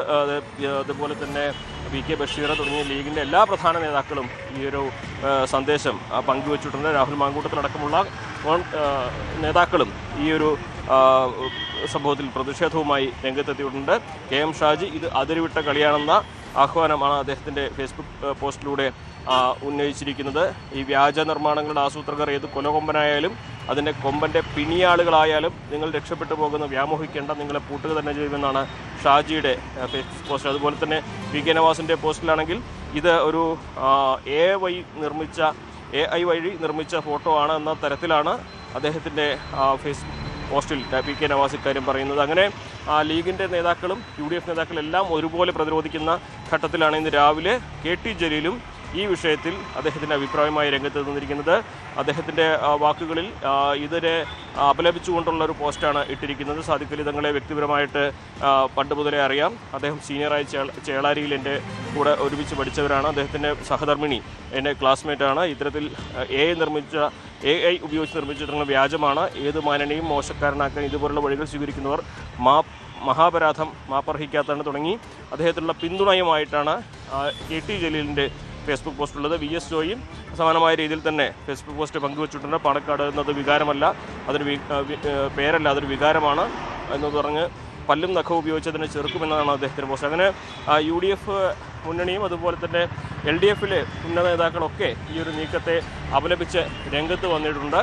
അതുപോലെ തന്നെ PK ബഷീർ തുടങ്ങിയ ലീഗിൻ്റെ എല്ലാ പ്രധാന നേതാക്കളും ഈ ഒരു സന്ദേശം പങ്കുവച്ചിട്ടുണ്ട്. രാഹുൽ മാങ്കൂട്ടത്തിലടക്കമുള്ള നേതാക്കളും ഈ ഒരു സംഭവത്തിൽ പ്രതിഷേധവുമായി രംഗത്തെത്തിയിട്ടുണ്ട്. KM ഷാജി ഇത് അതിരുവിട്ട കളിയാണെന്ന ആഹ്വാനമാണ് അദ്ദേഹത്തിൻ്റെ ഫേസ്ബുക്ക് പോസ്റ്റിലൂടെ ഉന്നയിച്ചിരിക്കുന്നത്. ഈ വ്യാജ നിർമ്മാണങ്ങളുടെ ആസൂത്രകർ ഏത് കൊലകൊമ്പനായാലും അതിൻ്റെ കൊമ്പൻ്റെ പിണിയാളുകളായാലും നിങ്ങൾ രക്ഷപ്പെട്ടു പോകുന്ന വ്യാമോഹിക്കേണ്ട, നിങ്ങളെ പൂട്ടുക തന്നെ ചെയ്യുമെന്നാണ് ഷാജിയുടെ ഫേസ്ബുക്ക് പോസ്റ്റ്. അതുപോലെ തന്നെ PK നവാസിൻ്റെ പോസ്റ്റിലാണെങ്കിൽ ഇത് ഒരു AI വഴി നിർമ്മിച്ച ഫോട്ടോ ആണ് എന്ന തരത്തിലാണ് അദ്ദേഹത്തിൻ്റെ ഫേസ്ബുക്ക് പോസ്റ്റിൽ PK നവാസ് ഇക്കാര്യം പറയുന്നത്. അങ്ങനെ ലീഗിൻ്റെ നേതാക്കളും UDF നേതാക്കളെല്ലാം ഒരുപോലെ പ്രതിരോധിക്കുന്ന ഘട്ടത്തിലാണ് ഇന്ന് രാവിലെ KT ജലീലും ഈ വിഷയത്തിൽ അദ്ദേഹത്തിൻ്റെ അഭിപ്രായമായി രംഗത്ത് നിന്നിരിക്കുന്നത്. അദ്ദേഹത്തിൻ്റെ വാക്കുകളിൽ ഇതിനെ അപലപിച്ചുകൊണ്ടുള്ള ഒരു പോസ്റ്റാണ് ഇട്ടിരിക്കുന്നത്. സാദിഖ് അലി തങ്ങളെ വ്യക്തിപരമായിട്ട് പണ്ട് മുതലേ അറിയാം. അദ്ദേഹം സീനിയറായി ചേളാരിയിൽ എൻ്റെ കൂടെ ഒരുമിച്ച് പഠിച്ചവരാണ്. അദ്ദേഹത്തിൻ്റെ സഹധർമ്മിണി എൻ്റെ ക്ലാസ്മേറ്റാണ്. ഇത്തരത്തിൽ AI ഉപയോഗിച്ച് നിർമ്മിച്ചിട്ടുള്ള വ്യാജമാണ്. ഏത് മാനനെയും മോശക്കാരനാക്കാൻ ഇതുപോലുള്ള വഴികൾ സ്വീകരിക്കുന്നവർ മഹാപരാധം മാപ്പർഹിക്കാത്തതാണ് തുടങ്ങി അദ്ദേഹത്തിനുള്ള പിന്തുണയുമായിട്ടാണ് KT ജലീലിൻ്റെ ഫേസ്ബുക്ക് പോസ്റ്റുള്ളത്. VS ജോയും സമാനമായ രീതിയിൽ തന്നെ ഫേസ്ബുക്ക് പോസ്റ്റ് പങ്കുവച്ചിട്ടുണ്ട്. പാണക്കാട് എന്നത് വികാരമല്ല, അതൊരു പേരല്ല, അതൊരു വികാരമാണ് എന്ന് പറഞ്ഞ് പല്ലും നഖവും ഉപയോഗിച്ചതിനെ ചെറുക്കുമെന്നതാണ് അദ്ദേഹത്തിൻ്റെ പോസ്റ്റ്. അങ്ങനെ UDF മുന്നണിയും അതുപോലെ തന്നെ LDFിലെ ഉന്നത നേതാക്കളൊക്കെ ഈ ഒരു നീക്കത്തെ അപലപിച്ച് രംഗത്ത് വന്നിട്ടുണ്ട്.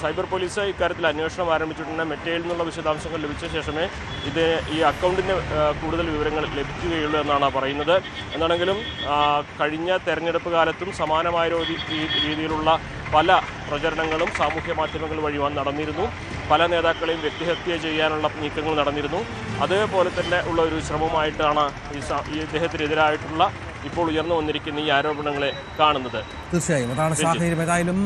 സൈബർ പോലീസ് ഇക്കാര്യത്തിൽ അന്വേഷണം ആരംഭിച്ചിട്ടുണ്ട്. മെറ്റയിൽ നിന്നുള്ള വിശദാംശങ്ങൾ ലഭിച്ച ശേഷമേ ഈ അക്കൗണ്ടിന് കൂടുതൽ വിവരങ്ങൾ ലഭിക്കുകയുള്ളൂ എന്നാണ് പറയുന്നത്. എന്നാണെങ്കിലും കഴിഞ്ഞ തെരഞ്ഞെടുപ്പ് കാലത്തും സമാനമായ രീതിയിലുള്ള പല പ്രചരണങ്ങളും സാമൂഹ്യ മാധ്യമങ്ങൾ വഴി നടന്നിരുന്നു. പല നേതാക്കളെയും വ്യക്തിഹത്യ ചെയ്യാനുള്ള നീക്കങ്ങൾ നടന്നിരുന്നു. അതേപോലെ തന്നെ ഉള്ള ഒരു ശ്രമമായിട്ടാണ് ഈ ഇദ്ദേഹത്തിനെതിരായിട്ടുള്ള ഇപ്പോൾ ഉയർന്നു വന്നിരിക്കുന്ന ഈ ആരോപണങ്ങളെ കാണുന്നത്. തീർച്ചയായും അതാണ് സാഹചര്യം. ഏതായാലും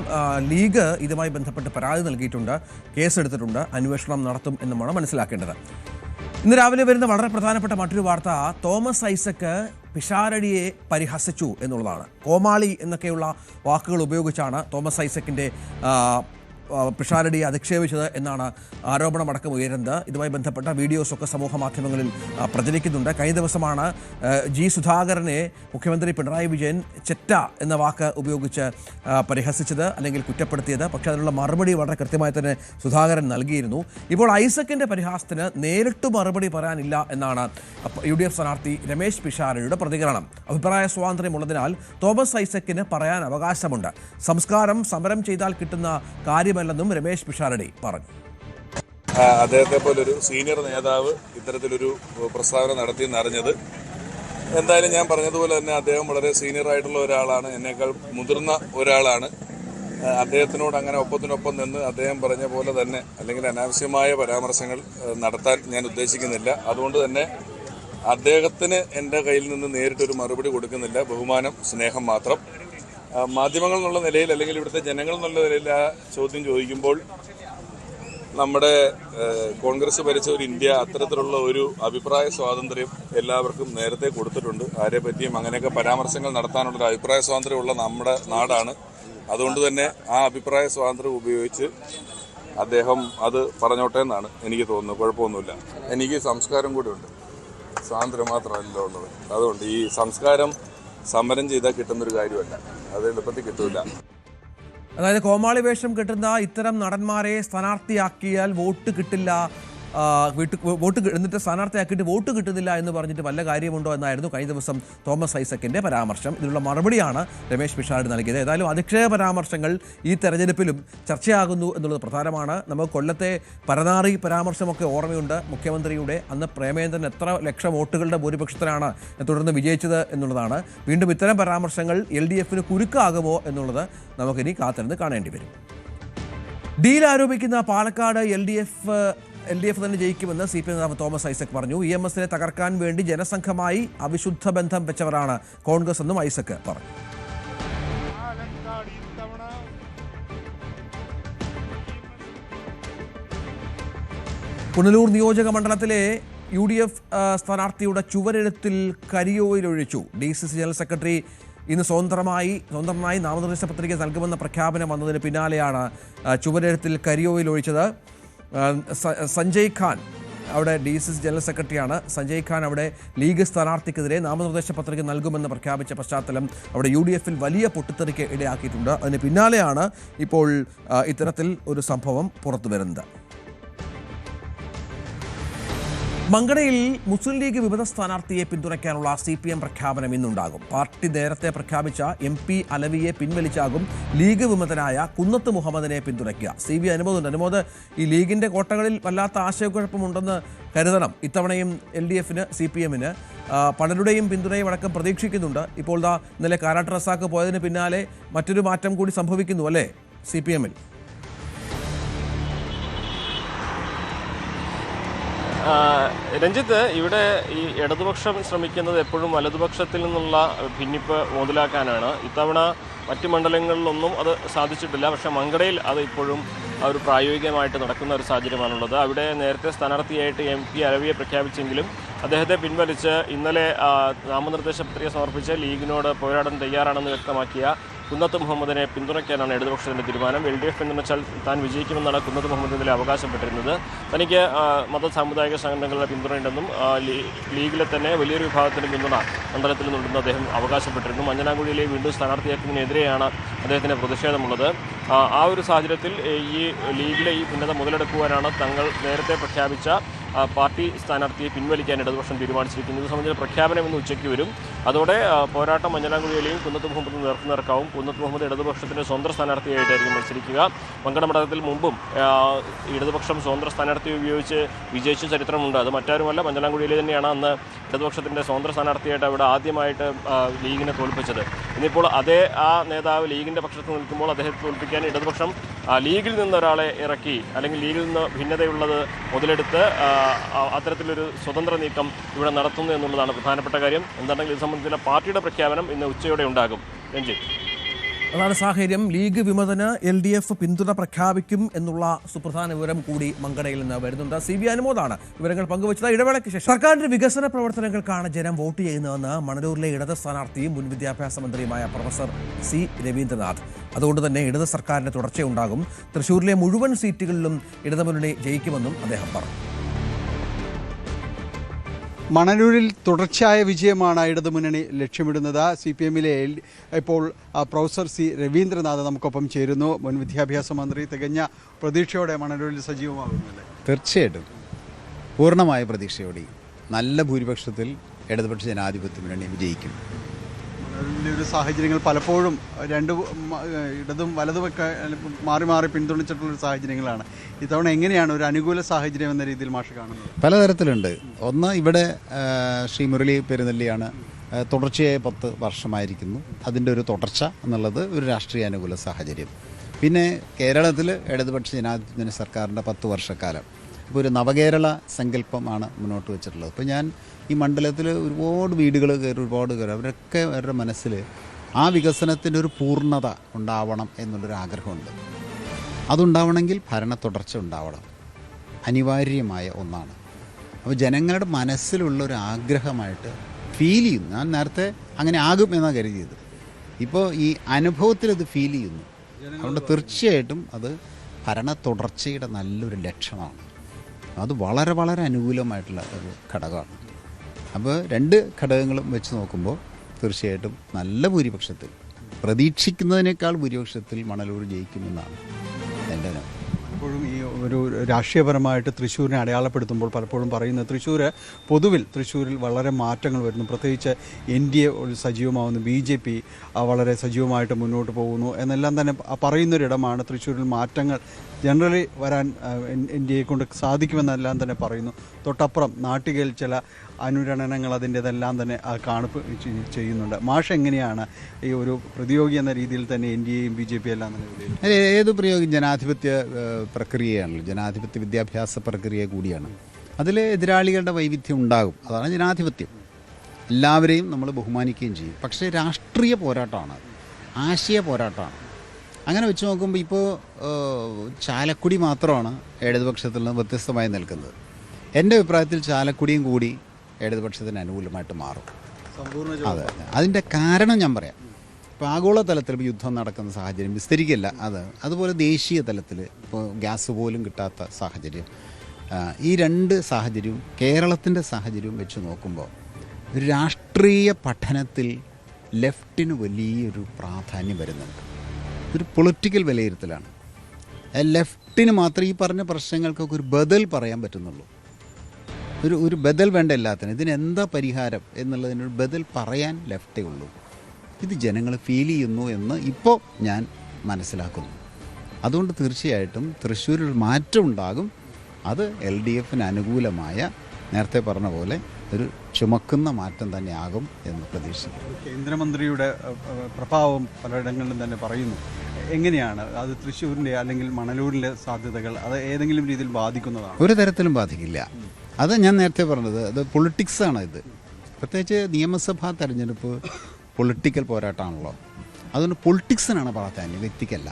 ലീഗ് ഇതുമായി ബന്ധപ്പെട്ട് പരാതി നൽകിയിട്ടുണ്ട്, കേസെടുത്തിട്ടുണ്ട്, അന്വേഷണം നടത്തും എന്നുമാണ് മനസ്സിലാക്കേണ്ടത്. ഇന്ന് രാവിലെ വരുന്ന വളരെ പ്രധാനപ്പെട്ട മറ്റൊരു വാർത്ത തോമസ് ഐസക്ക് പിഷാരടിയെ പരിഹസിച്ചു എന്നുള്ളതാണ്. കോമാളി എന്നൊക്കെയുള്ള വാക്കുകൾ ഉപയോഗിച്ചാണ് തോമസ് ഐസക്കിൻ്റെ പിഷാരടിയെ അധിക്ഷേപിച്ചത് എന്നാണ് ആരോപണമടക്കം ഉയരുന്നത്. ഇതുമായി ബന്ധപ്പെട്ട വീഡിയോസൊക്കെ സമൂഹ മാധ്യമങ്ങളിൽ പ്രചരിക്കുന്നുണ്ട്. കഴിഞ്ഞ ദിവസമാണ് G സുധാകരനെ മുഖ്യമന്ത്രി പിണറായി വിജയൻ ചെറ്റ എന്ന വാക്ക് ഉപയോഗിച്ച് പരിഹസിച്ചത് അല്ലെങ്കിൽ കുറ്റപ്പെടുത്തിയത്. പക്ഷേ അതിനുള്ള മറുപടി വളരെ കൃത്യമായി തന്നെ സുധാകരൻ നൽകിയിരുന്നു. ഇപ്പോൾ ഐസക്കിൻ്റെ പരിഹാസത്തിന് നേരിട്ട് മറുപടി പറയാനില്ല എന്നാണ് UDF സ്ഥാനാർത്ഥി രമേശ് പിഷാരടിയുടെ പ്രതികരണം. അഭിപ്രായ സ്വാതന്ത്ര്യമുള്ളതിനാൽ തോമസ് ഐസക്കിന് പറയാൻ അവകാശമുണ്ട്. സംസ്കാരം സമരം ചെയ്താൽ കിട്ടുന്ന കാര്യമല്ലെന്നും രമേശ് പിഷാരടി പറഞ്ഞു. അദ്ദേഹത്തെ പോലൊരു സീനിയർ നേതാവ് ഇത്തരത്തിലൊരു പ്രസ്താവന നടത്തിയെന്നറിഞ്ഞത് എന്തായാലും ഞാൻ പറഞ്ഞതുപോലെ തന്നെ അദ്ദേഹം വളരെ സീനിയർ ആയിട്ടുള്ള ഒരാളാണ്, എന്നേക്കാൾ മുതിർന്ന ഒരാളാണ്. അദ്ദേഹത്തിനോട് അങ്ങനെ ഒപ്പത്തിനൊപ്പം നിന്ന് അദ്ദേഹം പറഞ്ഞ പോലെ തന്നെ അല്ലെങ്കിൽ അനാവശ്യമായ പരാമർശങ്ങൾ നടത്താൻ ഞാൻ ഉദ്ദേശിക്കുന്നില്ല. അതുകൊണ്ട് തന്നെ അദ്ദേഹത്തിന് എൻ്റെ കയ്യിൽ നിന്ന് നേരിട്ടൊരു മറുപടി കൊടുക്കുന്നില്ല. ബഹുമാനം, സ്നേഹം മാത്രം. മാധ്യമങ്ങൾ എന്നുള്ള നിലയിൽ അല്ലെങ്കിൽ ഇവിടുത്തെ ജനങ്ങൾ എന്നുള്ള നിലയിൽ ആ ചോദ്യം ചോദിക്കുമ്പോൾ നമ്മുടെ കോൺഗ്രസ് ഭരിച്ച ഒരു ഇന്ത്യ അത്തരത്തിലുള്ള ഒരു അഭിപ്രായ സ്വാതന്ത്ര്യം എല്ലാവർക്കും നേരത്തെ കൊടുത്തിട്ടുണ്ട്. ആരെ പറ്റിയും അങ്ങനെയൊക്കെ പരാമർശങ്ങൾ നടത്താനുള്ളൊരു അഭിപ്രായ സ്വാതന്ത്ര്യമുള്ള നമ്മുടെ നാടാണ്. അതുകൊണ്ട് തന്നെ ആ അഭിപ്രായ സ്വാതന്ത്ര്യം ഉപയോഗിച്ച് അദ്ദേഹം അത് പറഞ്ഞോട്ടെ എന്നാണ് എനിക്ക് തോന്നുന്നത്. കുഴപ്പമൊന്നുമില്ല. എനിക്ക് സംസ്കാരം കൂടി ഉണ്ട്, സ്വാതന്ത്ര്യം മാത്രമല്ല ഉള്ളത്. അതുകൊണ്ട് ഈ സംസ്കാരം സമരം ചെയ്താൽ കിട്ടുന്നൊരു കാര്യമല്ല, അത് എളുപ്പത്തിൽ കിട്ടൂല. അതായത് കോമാളി വേഷം കെട്ടുന്ന ഇത്തരം നടന്മാരെ സ്ഥാനാർത്ഥിയാക്കിയാൽ വോട്ട് കിട്ടില്ല, എന്നിട്ട് സ്ഥാനാർത്ഥിയാക്കിയിട്ട് വോട്ട് കിട്ടുന്നില്ല എന്ന് പറഞ്ഞിട്ട് വല്ല കാര്യമുണ്ടോ എന്നായിരുന്നു കഴിഞ്ഞ ദിവസം തോമസ് ഐസക്കിന്റെ പരാമർശം. ഇതിനുള്ള മറുപടിയാണ് രമേശ് പിഷാരടി നൽകിയത്. ഏതായാലും അധിക്ഷേപ പരാമർശങ്ങൾ ഈ തെരഞ്ഞെടുപ്പിലും ചർച്ചയാകുന്നു എന്നുള്ളത് പ്രധാനമാണ്. നമുക്ക് കൊല്ലത്തെ പരനാറി പരാമർശമൊക്കെ ഓർമ്മയുണ്ട്. മുഖ്യമന്ത്രിയുടെ അന്ന് പ്രേമേന്ദ്രൻ എത്ര ലക്ഷം വോട്ടുകളുടെ ഭൂരിപക്ഷത്തിലാണ് തുടർന്ന് വിജയിച്ചത് എന്നുള്ളതാണ്. വീണ്ടും ഇത്തരം പരാമർശങ്ങൾ LDFന് കുരുക്കാകുമോ എന്നുള്ളത് നമുക്കിനി കാത്തിരുന്ന് കാണേണ്ടി വരും. ഡീൽ ആരോപിക്കുന്ന പാലക്കാട് LDF തന്നെ ജയിക്കുമെന്ന് CPM നേതാവ് തോമസ് ഐസക് പറഞ്ഞു. EMSനെ തകർക്കാൻ വേണ്ടി ജനസംഘമായി അവിശുദ്ധ ബന്ധം വെച്ചവരാണ് കോൺഗ്രസ് എന്നും ഐസക് പറഞ്ഞു. പുനലൂർ നിയോജക മണ്ഡലത്തിലെ UDF സ്ഥാനാർത്ഥിയുടെ ചുവരെഴുത്തിൽ കരിയോയിലൊഴിച്ചു. DCC ജനറൽ സെക്രട്ടറി ഇന്ന് സ്വതന്ത്രമായി നാമനിർദ്ദേശ പത്രിക നൽകുമെന്ന പ്രഖ്യാപനം വന്നതിന് പിന്നാലെയാണ് ചുവരെഴുത്തിൽ കരിയോയിൽ ഒഴിച്ചത്. സഞ്ജയ് ഖാൻ അവിടെ DCC ജനറൽ സെക്രട്ടറിയാണ്. സഞ്ജയ് ഖാൻ അവിടെ ലീഗ് സ്ഥാനാർത്ഥിക്കെതിരെ നാമനിർദ്ദേശ പത്രിക നൽകുമെന്ന് പ്രഖ്യാപിച്ച പശ്ചാത്തലം അവിടെ UDFൽ വലിയ പൊട്ടിത്തെറിക്ക് ഇടയാക്കിയിട്ടുണ്ട്. അതിന് പിന്നാലെയാണ് ഇപ്പോൾ ഇത്തരത്തിൽ ഒരു സംഭവം പുറത്തു വരുന്നത്. മങ്കടയിൽ മുസ്ലിം ലീഗ് വിമത സ്ഥാനാർത്ഥിയെ പിന്തുണയ്ക്കാനുള്ള CPM പ്രഖ്യാപനം ഇന്നുണ്ടാകും. പാർട്ടി നേരത്തെ പ്രഖ്യാപിച്ച MP അലവിയെ പിൻവലിച്ചാകും ലീഗ് വിമതനായ കുന്നത്ത് മുഹമ്മദിനെ പിന്തുണയ്ക്കുക. CV അനുമോദ് ഈ ലീഗിന്റെ കോട്ടകളിൽ വല്ലാത്ത ആശയക്കുഴപ്പമുണ്ടെന്ന് കരുതണം. ഇത്തവണയും LDFന് CPMന് പലരുടെയും പിന്തുണയും അടക്കം പ്രതീക്ഷിക്കുന്നുണ്ട്. ഇപ്പോൾ ഇന്നലെ കാരാട്ട് റസാക്ക് പോയതിന് പിന്നാലെ മറ്റൊരു മാറ്റം കൂടി സംഭവിക്കുന്നു അല്ലേ CPMൽ? രഞ്ജിത്ത്, ഇവിടെ ഈ ഇടതുപക്ഷം ശ്രമിക്കുന്നത് എപ്പോഴും വലതുപക്ഷത്തിൽ നിന്നുള്ള ഭിന്നിപ്പ് മുതലാക്കാനാണ്. ഇത്തവണ മറ്റ് മണ്ഡലങ്ങളിലൊന്നും അത് സാധിച്ചിട്ടില്ല. പക്ഷേ മങ്കടയിൽ അത് ഇപ്പോഴും ഒരു പ്രായോഗികമായിട്ട് നടക്കുന്ന ഒരു സാഹചര്യമാണുള്ളത്. അവിടെ നേരത്തെ സ്ഥാനാർത്ഥിയായിട്ട് MP അലവിയെ പ്രഖ്യാപിച്ചെങ്കിലും അദ്ദേഹത്തെ പിൻവലിച്ച് ഇന്നലെ നാമനിർദ്ദേശ പത്രിക സമർപ്പിച്ച് ലീഗിനോട് പോരാടാൻ തയ്യാറാണെന്ന് വ്യക്തമാക്കിയ കുന്നത്ത് മുഹമ്മദിനെ പിന്തുണയ്ക്കാനാണ് ഇടതുപക്ഷത്തിൻ്റെ തീരുമാനം. LDF പിന്തുണച്ചാൽ താൻ വിജയിക്കുമെന്നാണ് കുന്നത്ത് മുഹമ്മദ് ഇന്നലെ അവകാശപ്പെട്ടിരുന്നത്. തനിക്ക് മത സാമുദായിക സംഘടനകളുടെ പിന്തുണയുണ്ടെന്നും ലീഗിലെ തന്നെ വലിയൊരു വിഭാഗത്തിൻ്റെ പിന്തുണ മണ്ഡലത്തിൽ നിന്നുണ്ടെന്ന് അദ്ദേഹം അവകാശപ്പെട്ടിരുന്നു. മഞ്ഞനാംകുഴിയിലെ വീണ്ടും സ്ഥാനാർത്ഥിയാക്കുന്നതിനെതിരെയാണ് അദ്ദേഹത്തിന് പ്രതിഷേധമുള്ളത്. ആ ഒരു സാഹചര്യത്തിൽ ഈ ലീഗിലെ ഈ ഭിന്നത മുതലെടുക്കുവാനാണ് തങ്ങൾ നേരത്തെ പ്രഖ്യാപിച്ച പാർട്ടി സ്ഥാനാർത്ഥിയെ പിൻവലിക്കാൻ ഇടതുപക്ഷം തീരുമാനിച്ചിരിക്കുന്നത്. ഇത് സംബന്ധിച്ച പ്രഖ്യാപനം ഇന്ന് ഉച്ചയ്ക്ക് വരും. അതോടെ പോരാട്ടം മഞ്ഞനാംകുഴിയിലെയും കുന്നത്ത് മുഹമ്മദ് നേർക്കുനേർക്കാവും. കുന്നത്ത് മുഹമ്മദ് ഇടതുപക്ഷത്തിൻ്റെ സ്വതന്ത്ര സ്ഥാനാർത്ഥിയായിട്ടായിരിക്കും മത്സരിക്കുക. മങ്കട മണ്ഡലത്തിൽ മുമ്പും ഇടതുപക്ഷം സ്വതന്ത്ര സ്ഥാനാർത്ഥിയെ ഉപയോഗിച്ച് വിജയിച്ച ചരിത്രമുണ്ട്. അത് മറ്റാരുമല്ല, മഞ്ഞനാംകുഴിയിലെ തന്നെയാണ് അന്ന് ഇടതുപക്ഷത്തിൻ്റെ സ്വതന്ത്ര സ്ഥാനാർത്ഥിയായിട്ട് അവിടെ ആദ്യമായിട്ട് ലീഗിനെ തോൽപ്പിച്ചത്. ഇന്നിപ്പോൾ അതേ നേതാവ് ലീഗിൻ്റെ പക്ഷത്ത് നിൽക്കുമ്പോൾ അദ്ദേഹത്തെ തോൽപ്പിക്കാൻ ഇടതുപക്ഷം ലീഗിൽ നിന്നൊരാളെ ഇറക്കി അല്ലെങ്കിൽ ലീഗിൽ നിന്ന് ഭിന്നതയുള്ളത് മുതലെടുത്ത് അത്തരത്തിലൊരു സ്വതന്ത്ര നീക്കം ഇവിടെ നടത്തുന്നു എന്നുള്ളതാണ് പ്രധാനപ്പെട്ട കാര്യം. എന്താണെങ്കിൽ ഇത് സംബന്ധിച്ചുള്ള പാർട്ടിയുടെ പ്രഖ്യാപനം ഇന്ന് ഉച്ചയോടെ ഉണ്ടാകും. രഞ്ജിത്ത്, അതാണ് സാഹചര്യം. ലീഗ് വിമതന് LDF പിന്തുണ പ്രഖ്യാപിക്കും എന്നുള്ള സുപ്രധാന വിവരം കൂടി മങ്കടയിൽ നിന്ന് വരുന്നുണ്ട്. CV അനുമോദാണ് വിവരങ്ങൾ പങ്കുവച്ചത്. ഇടവേളയ്ക്ക് ശേഷം സർക്കാരിന്റെ വികസന പ്രവർത്തനങ്ങൾക്കാണ് ജനം വോട്ട് ചെയ്യുന്നതെന്ന് മണലൂരിലെ ഇടത് സ്ഥാനാർത്ഥിയും മുൻ വിദ്യാഭ്യാസ മന്ത്രിയുമായ പ്രൊഫസർ C രവീന്ദ്രനാഥ്. അതുകൊണ്ട് തന്നെ ഇടത് സർക്കാരിന്റെ തുടർച്ചയുണ്ടാകും. തൃശ്ശൂരിലെ മുഴുവൻ സീറ്റുകളിലും ഇടതുമുന്നണി ജയിക്കുമെന്നും അദ്ദേഹം പറഞ്ഞു. മണലൂരിൽ തുടർച്ചയായ വിജയമാണ് ഇടതുമുന്നണി ലക്ഷ്യമിടുന്നത്. CPMലെ ഇപ്പോൾ പ്രൊഫസർ C രവീന്ദ്രനാഥ് നമുക്കൊപ്പം ചേരുന്നു. മുൻ വിദ്യാഭ്യാസ മന്ത്രി തികഞ്ഞ പ്രതീക്ഷയോടെ മണലൂരിൽ സജീവമാകുന്നില്ലേ? തീർച്ചയായിട്ടും പൂർണ്ണമായ പ്രതീക്ഷയോടെ നല്ല ഭൂരിപക്ഷത്തിൽ ഇടതുപക്ഷ ജനാധിപത്യ മുന്നണി വിജയിക്കും. മണലൂരിലെ ഒരു സാഹചര്യങ്ങൾ പലപ്പോഴും ഇടതും വലതുമൊക്കെ മാറി മാറി പിന്തുണച്ചിട്ടുള്ളൊരു സാഹചര്യങ്ങളാണ്. ഇത്തവണ എങ്ങനെയാണ് ഒരു അനുകൂല സാഹചര്യം എന്ന രീതിയിൽ മാഷ് കാണുന്നത്? പലതരത്തിലുണ്ട്. ഒന്ന്, ഇവിടെ ശ്രീ മുരളി പെരുന്നെല്ലിയാണ് തുടർച്ചയായ 10 വർഷമായിരിക്കുന്നു. അതിൻ്റെ ഒരു തുടർച്ച എന്നുള്ളത് ഒരു രാഷ്ട്രീയ അനുകൂല സാഹചര്യം. പിന്നെ കേരളത്തിൽ ഇടതുപക്ഷ ജനാധിപത്യ സർക്കാരിൻ്റെ 10 വർഷക്കാലം ഇപ്പോൾ ഒരു നവകേരള സങ്കല്പമാണ് മുന്നോട്ട് വെച്ചിട്ടുള്ളത്. ഇപ്പോൾ ഞാൻ ഈ മണ്ഡലത്തിൽ ഒരുപാട് വീടുകൾ കയറി അവരൊക്കെ അവരുടെ മനസ്സിൽ ആ വികസനത്തിൻ്റെ ഒരു പൂർണ്ണത ഉണ്ടാവണം എന്നുള്ളൊരു ആഗ്രഹമുണ്ട്. അതുണ്ടാവണമെങ്കിൽ ഭരണ തുടർച്ച ഉണ്ടാവണം, അനിവാര്യമായ ഒന്നാണ്. അപ്പോൾ ജനങ്ങളുടെ മനസ്സിലുള്ളൊരു ആഗ്രഹമായിട്ട് ഫീൽ ചെയ്യുന്നു. ഞാൻ നേരത്തെ അങ്ങനെ ആകും എന്നാണ് കരുതിയത്. ഇപ്പോൾ ഈ അനുഭവത്തിൽ അത് ഫീൽ ചെയ്യുന്നു. അതുകൊണ്ട് തീർച്ചയായിട്ടും അത് ഭരണ തുടർച്ചയുടെ നല്ലൊരു ലക്ഷണമാണ്. അത് വളരെ വളരെ അനുകൂലമായിട്ടുള്ള ഒരു ഘടകമാണ്. അപ്പോൾ 2 ഘടകങ്ങളും വെച്ച് നോക്കുമ്പോൾ തീർച്ചയായിട്ടും നല്ല ഭൂരിപക്ഷത്തിൽ പ്രതീക്ഷിക്കുന്നതിനേക്കാൾ ഭൂരിപക്ഷത്തിൽ മണലൂർ ജയിക്കുമെന്നാണ് എൻ്റെ അഭിപ്രായം. പലപ്പോഴും ഈ ഒരു രാഷ്ട്രീയപരമായിട്ട് തൃശ്ശൂരിനെ അടയാളപ്പെടുത്തുമ്പോൾ പലപ്പോഴും പറയുന്നത് തൃശ്ശൂരിൽ വളരെ മാറ്റങ്ങൾ വരുന്നു, പ്രത്യേകിച്ച് NDA സജീവമാവുന്നു, BJP വളരെ സജീവമായിട്ട് മുന്നോട്ട് പോകുന്നു എന്നെല്ലാം തന്നെ പറയുന്നൊരിടമാണ്. തൃശ്ശൂരിൽ മാറ്റങ്ങൾ ജനറലി വരാൻ NDA കൊണ്ട് സാധിക്കുമെന്നെല്ലാം തന്നെ പറയുന്നു. തൊട്ടപ്പുറം നാട്ടികയിൽ ചില അനുരണനങ്ങൾ അതിൻ്റെതെല്ലാം തന്നെ കാണിപ്പ് ചെയ്യുന്നുണ്ട്. മാഷ് എങ്ങനെയാണ് ഈ ഒരു പ്രതിയോഗി എന്ന രീതിയിൽ തന്നെ NDAയും BJP എല്ലാം തന്നെ വിലയിരുത്തുന്നത്? ഏത് പ്രയോഗം ജനാധിപത്യ പ്രക്രിയയാണല്ലോ, ജനാധിപത്യ വിദ്യാഭ്യാസ പ്രക്രിയ കൂടിയാണ്. അതിൽ എതിരാളികളുടെ വൈവിധ്യം ഉണ്ടാകും, അതാണ് ജനാധിപത്യം. എല്ലാവരെയും നമ്മൾ ബഹുമാനിക്കുകയും ചെയ്യും. പക്ഷേ രാഷ്ട്രീയ പോരാട്ടമാണ്, ആശയ പോരാട്ടമാണ്. അങ്ങനെ വെച്ച് നോക്കുമ്പോൾ ഇപ്പോൾ ചാലക്കുടി മാത്രമാണ് ഇടതുപക്ഷത്തിൽ നിന്ന് വ്യത്യസ്തമായി നിൽക്കുന്നത്. എൻ്റെ അഭിപ്രായത്തിൽ ചാലക്കുടിയും കൂടി ഇടതുപക്ഷത്തിന് അനുകൂലമായിട്ട് മാറും. അതെ, അതിൻ്റെ കാരണം ഞാൻ പറയാം. ഇപ്പോൾ ആഗോളതലത്തിൽ ഇപ്പോൾ യുദ്ധം നടക്കുന്ന സാഹചര്യം വിസ്തരിക്കില്ല, അതുപോലെ ദേശീയ തലത്തിൽ ഇപ്പോൾ ഗ്യാസ് പോലും കിട്ടാത്ത സാഹചര്യം, ഈ രണ്ട് സാഹചര്യവും കേരളത്തിൻ്റെ സാഹചര്യവും വെച്ച് നോക്കുമ്പോൾ രാഷ്ട്രീയ പഠനത്തിൽ ലെഫ്റ്റിന് വലിയൊരു പ്രാധാന്യം വരുന്നുണ്ട്. ഒരു പൊളിറ്റിക്കൽ വിലയിരുത്തലാണ്. ലെഫ്റ്റിന് മാത്രം ഈ പറഞ്ഞ പ്രശ്നങ്ങൾക്കൊക്കെ ഒരു ബദൽ പറയാൻ പറ്റുന്നുള്ളൂ. ഒരു ബദൽ വേണ്ട എല്ലാത്തിനും. ഇതിനെന്താ പരിഹാരം എന്നുള്ളതിനൊരു ബദൽ പറയാൻ ലെഫ്റ്റേ ഉള്ളൂ. ഇത് ജനങ്ങൾ ഫീൽ ചെയ്യുന്നു എന്ന് ഇപ്പോൾ ഞാൻ മനസ്സിലാക്കുന്നു. അതുകൊണ്ട് തീർച്ചയായിട്ടും തൃശ്ശൂരിൽ മാറ്റം ഉണ്ടാകും. അത് LDFന് അനുകൂലമായ, നേരത്തെ പറഞ്ഞ പോലെ ഒരു ചുമക്കുന്ന മാറ്റം തന്നെ ആകും എന്ന് പ്രതീക്ഷിക്കുന്നു. കേന്ദ്രമന്ത്രിയുടെ പ്രഭാവം പലയിടങ്ങളിലും തന്നെ പറയുന്നു. എങ്ങനെയാണ് അത് തൃശ്ശൂരിൻ്റെ അല്ലെങ്കിൽ മണലൂരിലെ സാധ്യതകൾ അത് ഏതെങ്കിലും രീതിയിൽ ബാധിക്കുന്നതാണ്? ഒരു തരത്തിലും ബാധിക്കില്ല. അത് ഞാൻ നേരത്തെ പറഞ്ഞത്, അത് പൊളിറ്റിക്സാണ്. ഇത് പ്രത്യേകിച്ച് നിയമസഭാ തെരഞ്ഞെടുപ്പ് പൊളിറ്റിക്കൽ പോരാട്ടമാണല്ലോ. അതുകൊണ്ട് പൊളിറ്റിക്സിനാണ് പ്രാധാന്യം, വ്യക്തിക്കല്ല.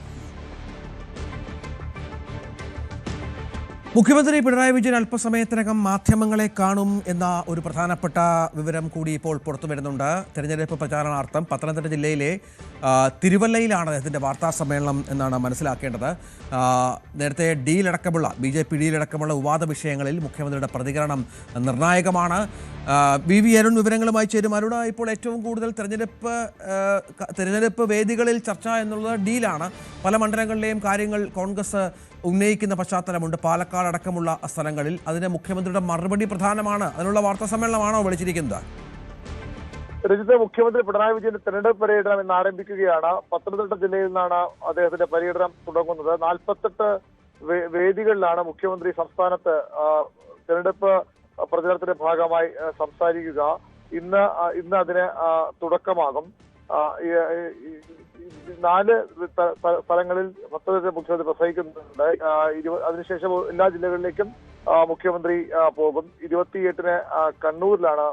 മുഖ്യമന്ത്രി പിണറായി വിജയൻ അല്പസമയത്തിനകം മാധ്യമങ്ങളെ കാണും എന്ന ഒരു പ്രധാനപ്പെട്ട വിവരം കൂടി ഇപ്പോൾ പുറത്തു വരുന്നുണ്ട്. തെരഞ്ഞെടുപ്പ് പ്രചാരണാർത്ഥം പത്തനംതിട്ട ജില്ലയിലെ തിരുവല്ലയിലാണ് അദ്ദേഹത്തിൻ്റെ വാർത്താ സമ്മേളനം എന്നാണ് മനസ്സിലാക്കേണ്ടത്. നേരത്തെ BJP ഡീലടക്കമുള്ള വിവാദ വിഷയങ്ങളിൽ മുഖ്യമന്ത്രിയുടെ പ്രതികരണം നിർണായകമാണ്. VV അരുൺ വിവരങ്ങളുമായി ചേരും. അരുൺ, ഇപ്പോൾ ഏറ്റവും കൂടുതൽ തെരഞ്ഞെടുപ്പ് വേദികളിൽ ചർച്ച എന്നുള്ളത് ഡീലാണ്. പല മണ്ഡലങ്ങളിലെയും കാര്യങ്ങൾ കോൺഗ്രസ് ഉന്നയിക്കുന്ന പശ്ചാത്തലമുണ്ട്, പാലക്കാട് അടക്കമുള്ള സ്ഥലങ്ങളിൽ. അതിന് മുഖ്യമന്ത്രിയുടെ മറുപടി പ്രധാനമാണ്. അതിനുള്ള വാർത്താ സമ്മേളനമാണോ വിളിച്ചിരിക്കുന്നത്? രഞ്ജിത്ത്, മുഖ്യമന്ത്രി പിണറായി വിജയന്റെ തെരഞ്ഞെടുപ്പ് പര്യടനം ഇന്ന് ആരംഭിക്കുകയാണ്. പത്തനംതിട്ട ജില്ലയിൽ നിന്നാണ് അദ്ദേഹത്തിന്റെ പര്യടനം തുടങ്ങുന്നത്. 48 വേദികളിലാണ് മുഖ്യമന്ത്രി സംസ്ഥാനത്ത് തെരഞ്ഞെടുപ്പ് പ്രചരണത്തിന്റെ ഭാഗമായി സംസാരിക്കുക. ഇന്ന് അതിന് തുടക്കമാകും. 4 സ്ഥലങ്ങളിൽ പത്തനംതിട്ട മുഖ്യമന്ത്രി പ്രസംഗിക്കുന്നുണ്ട്. അതിനുശേഷം എല്ലാ ജില്ലകളിലേക്കും മുഖ്യമന്ത്രി പോകും. 28-ന് കണ്ണൂരിലാണ്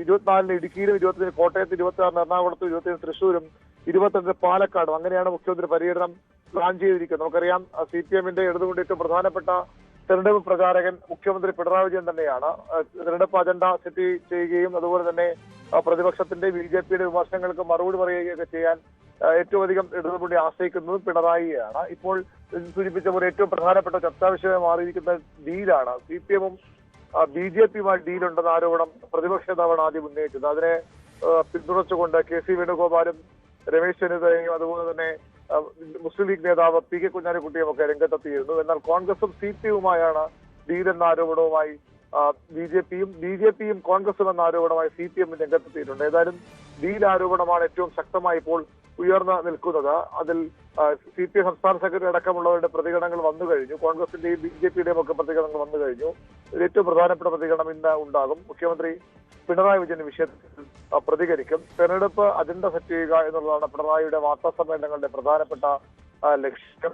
24-ന് ഇടുക്കിയിലും, 25-ന് കോട്ടയത്ത്, 26-ന് എറണാകുളത്തും, 27-ന് തൃശ്ശൂരും, 22-ന് പാലക്കാടും. അങ്ങനെയാണ് മുഖ്യമന്ത്രി പര്യടനം പ്ലാൻ ചെയ്തിരിക്കുന്നത്. നമുക്കറിയാം, CPM-ന്റെ ഇടതുകൊണ്ട് ഏറ്റവും പ്രധാനപ്പെട്ട തെരഞ്ഞെടുപ്പ് പ്രചാരകൻ മുഖ്യമന്ത്രി പിണറായി വിജയൻ തന്നെയാണ്. തെരഞ്ഞെടുപ്പ് അജണ്ട സെറ്റ് ചെയ്യുകയും അതുപോലെ തന്നെ പ്രതിപക്ഷത്തിന്റെ BJP-യുടെ വിമർശനങ്ങൾക്ക് മറുപടി പറയുകയൊക്കെ ചെയ്യാൻ ഏറ്റവും അധികം ഇടതുമുന്നണി ആശ്രയിക്കുന്നതും പിണറായിയാണ്. ഇപ്പോൾ സൂചിപ്പിച്ച പോലെ ഏറ്റവും പ്രധാനപ്പെട്ട ചർച്ചാ വിഷയമായി മാറിയിരിക്കുന്ന ഡീലാണ്. CPM-ഉം BJP-യുമായി ഡീലുണ്ടെന്ന ആരോപണം പ്രതിപക്ഷ നേതാവാണ് ആദ്യം ഉന്നയിച്ചത്. അതിനെ പിന്തുണച്ചുകൊണ്ട് KC വേണുഗോപാലും രമേശ് ചെന്നിത്തലയും അതുപോലെ തന്നെ മുസ്ലിം ലീഗ് നേതാവ് PK കുഞ്ഞാലിക്കുട്ടിയും ഒക്കെ രംഗത്തെത്തിയിരുന്നു. എന്നാൽ കോൺഗ്രസും CPM-യുമായാണ് ഡീൽ എന്ന ആരോപണവുമായി BJP-യും കോൺഗ്രസും എന്ന ആരോപണമായി CPM രംഗത്തെത്തിയിട്ടുണ്ട്. ഏതായാലും ഡീൽ ആരോപണമാണ് ഏറ്റവും ശക്തമായി ഇപ്പോൾ ഉയർന്നു നിൽക്കുന്നത്. അതിൽ CPM സംസ്ഥാന സെക്രട്ടറി അടക്കമുള്ളവരുടെ പ്രതികരണങ്ങൾ വന്നു കഴിഞ്ഞു. കോൺഗ്രസിന്റെയും BJP-യുടെയും ഒക്കെ പ്രതികരണങ്ങൾ വന്നു കഴിഞ്ഞു. ഇതിൽ ഏറ്റവും പ്രധാനപ്പെട്ട പ്രതികരണം ഇന്ന് ഉണ്ടാകും. മുഖ്യമന്ത്രി പിണറായി വിജയൻ വിഷയത്തിൽ പ്രതികരിക്കും. തെരഞ്ഞെടുപ്പ് അജണ്ട സെറ്റ് ചെയ്യുക എന്നുള്ളതാണ് പിണറായിയുടെ വാർത്താ സമ്മേളനങ്ങളുടെ പ്രധാനപ്പെട്ട ലക്ഷ്യം.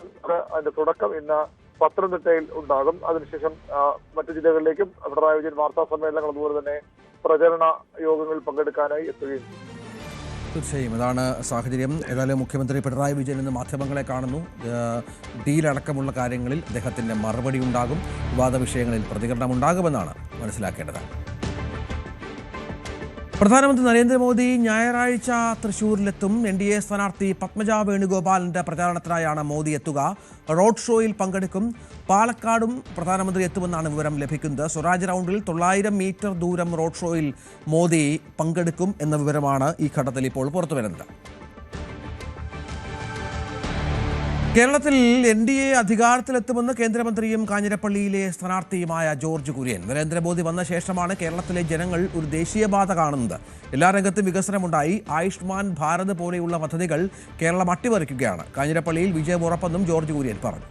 അതിന്റെ തുടക്കം ഇന്ന് പത്തനംതിട്ടയിൽ ഉണ്ടാകും. അതിനുശേഷം മറ്റു ജില്ലകളിലേക്കും പിണറായി വിജയൻ വാർത്താ സമ്മേളനങ്ങൾ അതുപോലെ തന്നെ പ്രചരണ യോഗങ്ങളിൽ പങ്കെടുക്കാനായി എത്തുകയും ചെയ്യും. തീർച്ചയായും അതാണ് സാഹചര്യം. ഏതായാലും മുഖ്യമന്ത്രി പിണറായി വിജയൻ ഇന്ന് മാധ്യമങ്ങളെ കാണുന്നു. ഡീലടക്കമുള്ള കാര്യങ്ങളിൽ അദ്ദേഹത്തിൻ്റെ മറുപടി ഉണ്ടാകും. വിവാദ വിഷയങ്ങളിൽ പ്രതികരണം ഉണ്ടാകുമെന്നാണ് മനസ്സിലാക്കേണ്ടത്. പ്രധാനമന്ത്രി നരേന്ദ്രമോദി ഞായറാഴ്ച തൃശൂരിലെത്തും. NDA സ്ഥാനാർത്ഥി പത്മജ വേണുഗോപാലിന്റെ പ്രചാരണത്തിനായാണ് മോദി എത്തുക. റോഡ് ഷോയിൽ പങ്കെടുക്കും. പാലക്കാടും പ്രധാനമന്ത്രി എത്തുമെന്നാണ് വിവരം ലഭിക്കുന്നത്. സ്വരാജ് റൗണ്ടിൽ 900 മീറ്റർ ദൂരം റോഡ് ഷോയിൽ മോദി പങ്കെടുക്കും എന്ന വിവരമാണ് ഈ ഘട്ടത്തിൽ ഇപ്പോൾ പുറത്തുവരുന്നത്. കേരളത്തിൽ NDA അധികാരത്തിലെത്തുമെന്ന് കേന്ദ്രമന്ത്രിയും കാഞ്ഞിരപ്പള്ളിയിലെ സ്ഥാനാർത്ഥിയുമായ ജോർജ് കുര്യൻ. നരേന്ദ്രമോദി വന്ന ശേഷമാണ് കേരളത്തിലെ ജനങ്ങൾ ഒരു ദേശീയപാത കാണുന്നത്. എല്ലാ രംഗത്തും വികസനമുണ്ടായി. ആയുഷ്മാൻ ഭാരത് പോലെയുള്ള പദ്ധതികൾ കേരളം അട്ടിമറിക്കുകയാണ്. കാഞ്ഞിരപ്പള്ളിയിൽ വിജയം ഉറപ്പെന്നും ജോർജ് കുര്യൻ പറഞ്ഞു.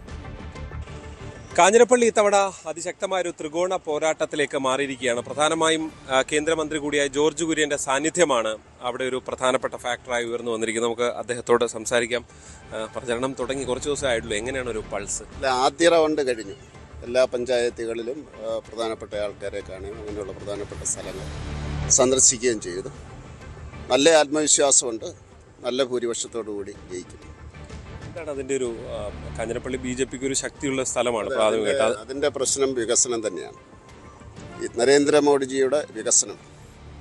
കാഞ്ഞിരപ്പള്ളി ഇത്തവണ അതിശക്തമായ ഒരു ത്രികോണ പോരാട്ടത്തിലേക്ക് മാറിയിരിക്കുകയാണ്. പ്രധാനമായും കേന്ദ്രമന്ത്രി കൂടിയായ ജോർജ് കുര്യന്റെ സാന്നിധ്യമാണ് അവിടെ ഒരു പ്രധാനപ്പെട്ട ഫാക്ടറായി ഉയർന്നു വന്നിരിക്കുന്നത്. നമുക്ക് അദ്ദേഹത്തോട് സംസാരിക്കാം. പ്രചരണം തുടങ്ങി കുറച്ച് ദിവസമായിട്ടുള്ളൂ. എങ്ങനെയാണ് ഒരു പൾസ്? ആദ്യ റൗണ്ട് കഴിഞ്ഞു. എല്ലാ പഞ്ചായത്തുകളിലും പ്രധാനപ്പെട്ട ആൾക്കാരെ കാണുകയും അങ്ങനെയുള്ള പ്രധാനപ്പെട്ട സ്ഥലങ്ങൾ സന്ദർശിക്കുകയും ചെയ്തു. നല്ല ആത്മവിശ്വാസമുണ്ട്. നല്ല ഭൂരിപക്ഷത്തോടു കൂടി ജയിക്കും. എന്താണ് അതിൻ്റെ ഒരു കാഞ്ഞിരപ്പള്ളി BJPക്ക് ഒരു ശക്തിയുള്ള സ്ഥലമാണ് പ്രാഥമികമായിട്ട്. അതിൻ്റെ പ്രശ്നം വികസനം തന്നെയാണ്. ഈ നരേന്ദ്രമോദിജിയുടെ വികസനം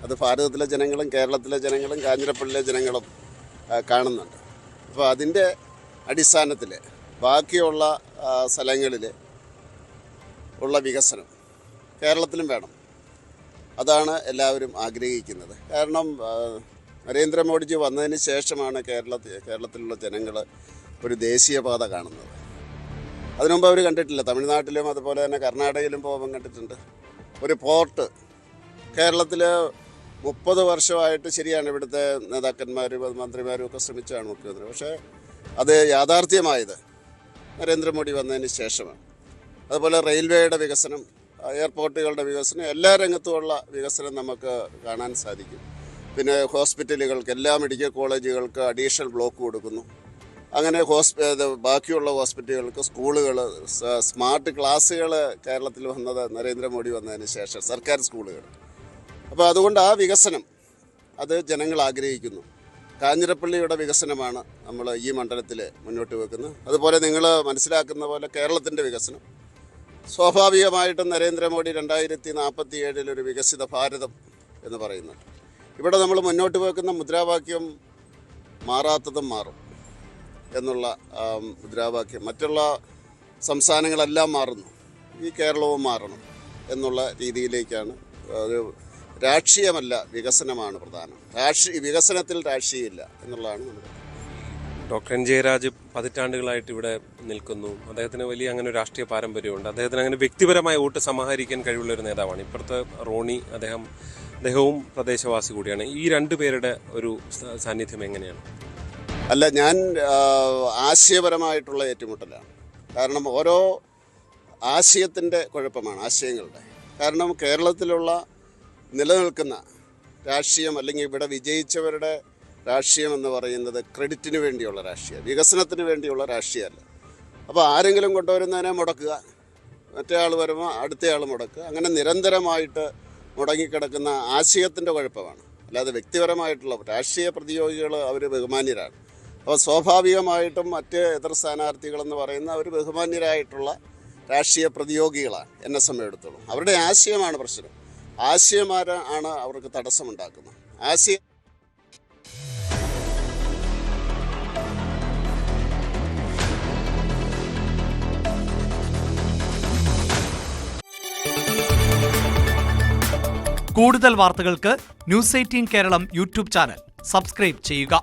അത് ഭാരതത്തിലെ ജനങ്ങളും കേരളത്തിലെ ജനങ്ങളും കാഞ്ഞിരപ്പള്ളിയിലെ ജനങ്ങളും കാണുന്നുണ്ട്. അപ്പോൾ അതിൻ്റെ അടിസ്ഥാനത്തിൽ ബാക്കിയുള്ള സ്ഥലങ്ങളിൽ ഉള്ള വികസനം കേരളത്തിലും വേണം. അതാണ് എല്ലാവരും ആഗ്രഹിക്കുന്നത്. കാരണം നരേന്ദ്രമോദിജി വന്നതിന് ശേഷമാണ് കേരളത്തിലുള്ള ജനങ്ങൾ ഒരു ദേശീയപാത കാണുന്നത്. അതിനുമുമ്പ് അവർ കണ്ടിട്ടില്ല. തമിഴ്നാട്ടിലും അതുപോലെ തന്നെ കർണാടകയിലും പോകുമ്പോൾ കണ്ടിട്ടുണ്ട്. ഒരു പോർട്ട് കേരളത്തിൽ 30 വർഷമായിട്ട് ശരിയാണ് ഇവിടുത്തെ നേതാക്കന്മാരും മന്ത്രിമാരും ഒക്കെ ശ്രമിച്ചാണ് മുഖ്യമന്ത്രി. പക്ഷേ അത് യാഥാർത്ഥ്യമായത് നരേന്ദ്രമോദി വന്നതിന് ശേഷമാണ്. അതുപോലെ റെയിൽവേയുടെ വികസനം, എയർപോർട്ടുകളുടെ വികസനം, എല്ലാ രംഗത്തുമുള്ള വികസനം നമുക്ക് കാണാൻ സാധിക്കും. പിന്നെ ഹോസ്പിറ്റലുകൾക്ക്, എല്ലാ മെഡിക്കൽ കോളേജുകൾക്ക് അഡീഷണൽ ബ്ലോക്ക് കൊടുക്കുന്നു. അങ്ങനെ ബാക്കിയുള്ള ഹോസ്പിറ്റലുകൾക്ക്, സ്കൂളുകൾ, സ്മാർട്ട് ക്ലാസ്സുകൾ കേരളത്തിൽ വന്നത് നരേന്ദ്രമോദി വന്നതിന് ശേഷം, സർക്കാർ സ്കൂളുകൾ. അപ്പോൾ അതുകൊണ്ട് ആ വികസനം അത് ജനങ്ങൾ ആഗ്രഹിക്കുന്നു. കാഞ്ഞിരപ്പള്ളിയുടെ വികസനമാണ് നമ്മൾ ഈ മണ്ഡലത്തിൽ മുന്നോട്ട് വെക്കുന്നത്. അതുപോലെ നിങ്ങൾ മനസ്സിലാക്കുന്ന പോലെ കേരളത്തിൻ്റെ വികസനം സ്വാഭാവികമായിട്ടും നരേന്ദ്രമോദി 2047 ഒരു വികസിത ഭാരതം എന്ന് പറയുന്നുണ്ട്. ഇവിടെ നമ്മൾ മുന്നോട്ട് വെക്കുന്ന മുദ്രാവാക്യം മാറാത്തതും മാറും എന്നുള്ള മുദ്രാവാക്യം. മറ്റുള്ള സംസ്ഥാനങ്ങളെല്ലാം മാറുന്നു, ഈ കേരളവും മാറണം എന്നുള്ള രീതിയിലേക്കാണ്. ഒരു രാഷ്ട്രീയമല്ല, വികസനമാണ് പ്രധാനം. വികസനത്തിൽ രാഷ്ട്രീയമില്ല എന്നുള്ളതാണ് നമ്മുടെ. Doctor N. ജയരാജ് പതിറ്റാണ്ടുകളായിട്ട് ഇവിടെ നിൽക്കുന്നു. അദ്ദേഹത്തിന് വലിയ അങ്ങനെ രാഷ്ട്രീയ പാരമ്പര്യമുണ്ട്. അദ്ദേഹത്തിന് അങ്ങനെ വ്യക്തിപരമായ വോട്ട് സമാഹരിക്കാൻ കഴിവുള്ള ഒരു നേതാവാണ്. ഇപ്പുറത്ത് റോണി, അദ്ദേഹവും പ്രദേശവാസി കൂടിയാണ്. ഈ രണ്ടു പേരുടെ ഒരു സാന്നിധ്യം എങ്ങനെയാണ്? അല്ല, ഞാൻ ആശയപരമായിട്ടുള്ള ഏറ്റുമുട്ടലാണ്. കാരണം ഓരോ ആശയത്തിൻ്റെ കുഴപ്പമാണ്, ആശയങ്ങളുടെ. കാരണം കേരളത്തിലുള്ള നിലനിൽക്കുന്ന രാഷ്ട്രീയം അല്ലെങ്കിൽ ഇവിടെ വിജയിച്ചവരുടെ രാഷ്ട്രീയം എന്ന് പറയുന്നത് ക്രെഡിറ്റിന് വേണ്ടിയുള്ള രാഷ്ട്രീയം, വികസനത്തിന് വേണ്ടിയുള്ള രാഷ്ട്രീയമല്ല. അപ്പോൾ ആരെങ്കിലും കൊണ്ടുവരുന്നതിനെ മുടക്കുക, മറ്റേ ആൾ വരുമ്പോൾ അടുത്തയാൾ മുടക്കുക, അങ്ങനെ നിരന്തരമായിട്ട് മുടങ്ങിക്കിടക്കുന്ന ആശയത്തിൻ്റെ കുഴപ്പമാണ്. അല്ലാതെ വ്യക്തിപരമായിട്ടുള്ള രാഷ്ട്രീയ പ്രതിയോഗികൾ അവർ ബഹുമാന്യരാണ്. അപ്പോൾ സ്വാഭാവികമായിട്ടും മറ്റ് എതിർ സ്ഥാനാർത്ഥികളെന്ന് പറയുന്ന അവർ ബഹുമാന്യരായിട്ടുള്ള രാഷ്ട്രീയ പ്രതിയോഗികളാണ് എന്നെ സംബന്ധിച്ചിടത്തോളം. അവരുടെ ആശയമാണ് പ്രശ്നം. ആശയമാണ് അവർക്ക് തടസ്സമുണ്ടാക്കുന്നത്. ആശയം കൂടുതൽ വാർത്തകൾക്ക് News 18 കേരളം യൂട്യൂബ് ചാനൽ സബ്സ്ക്രൈബ് ചെയ്യുക.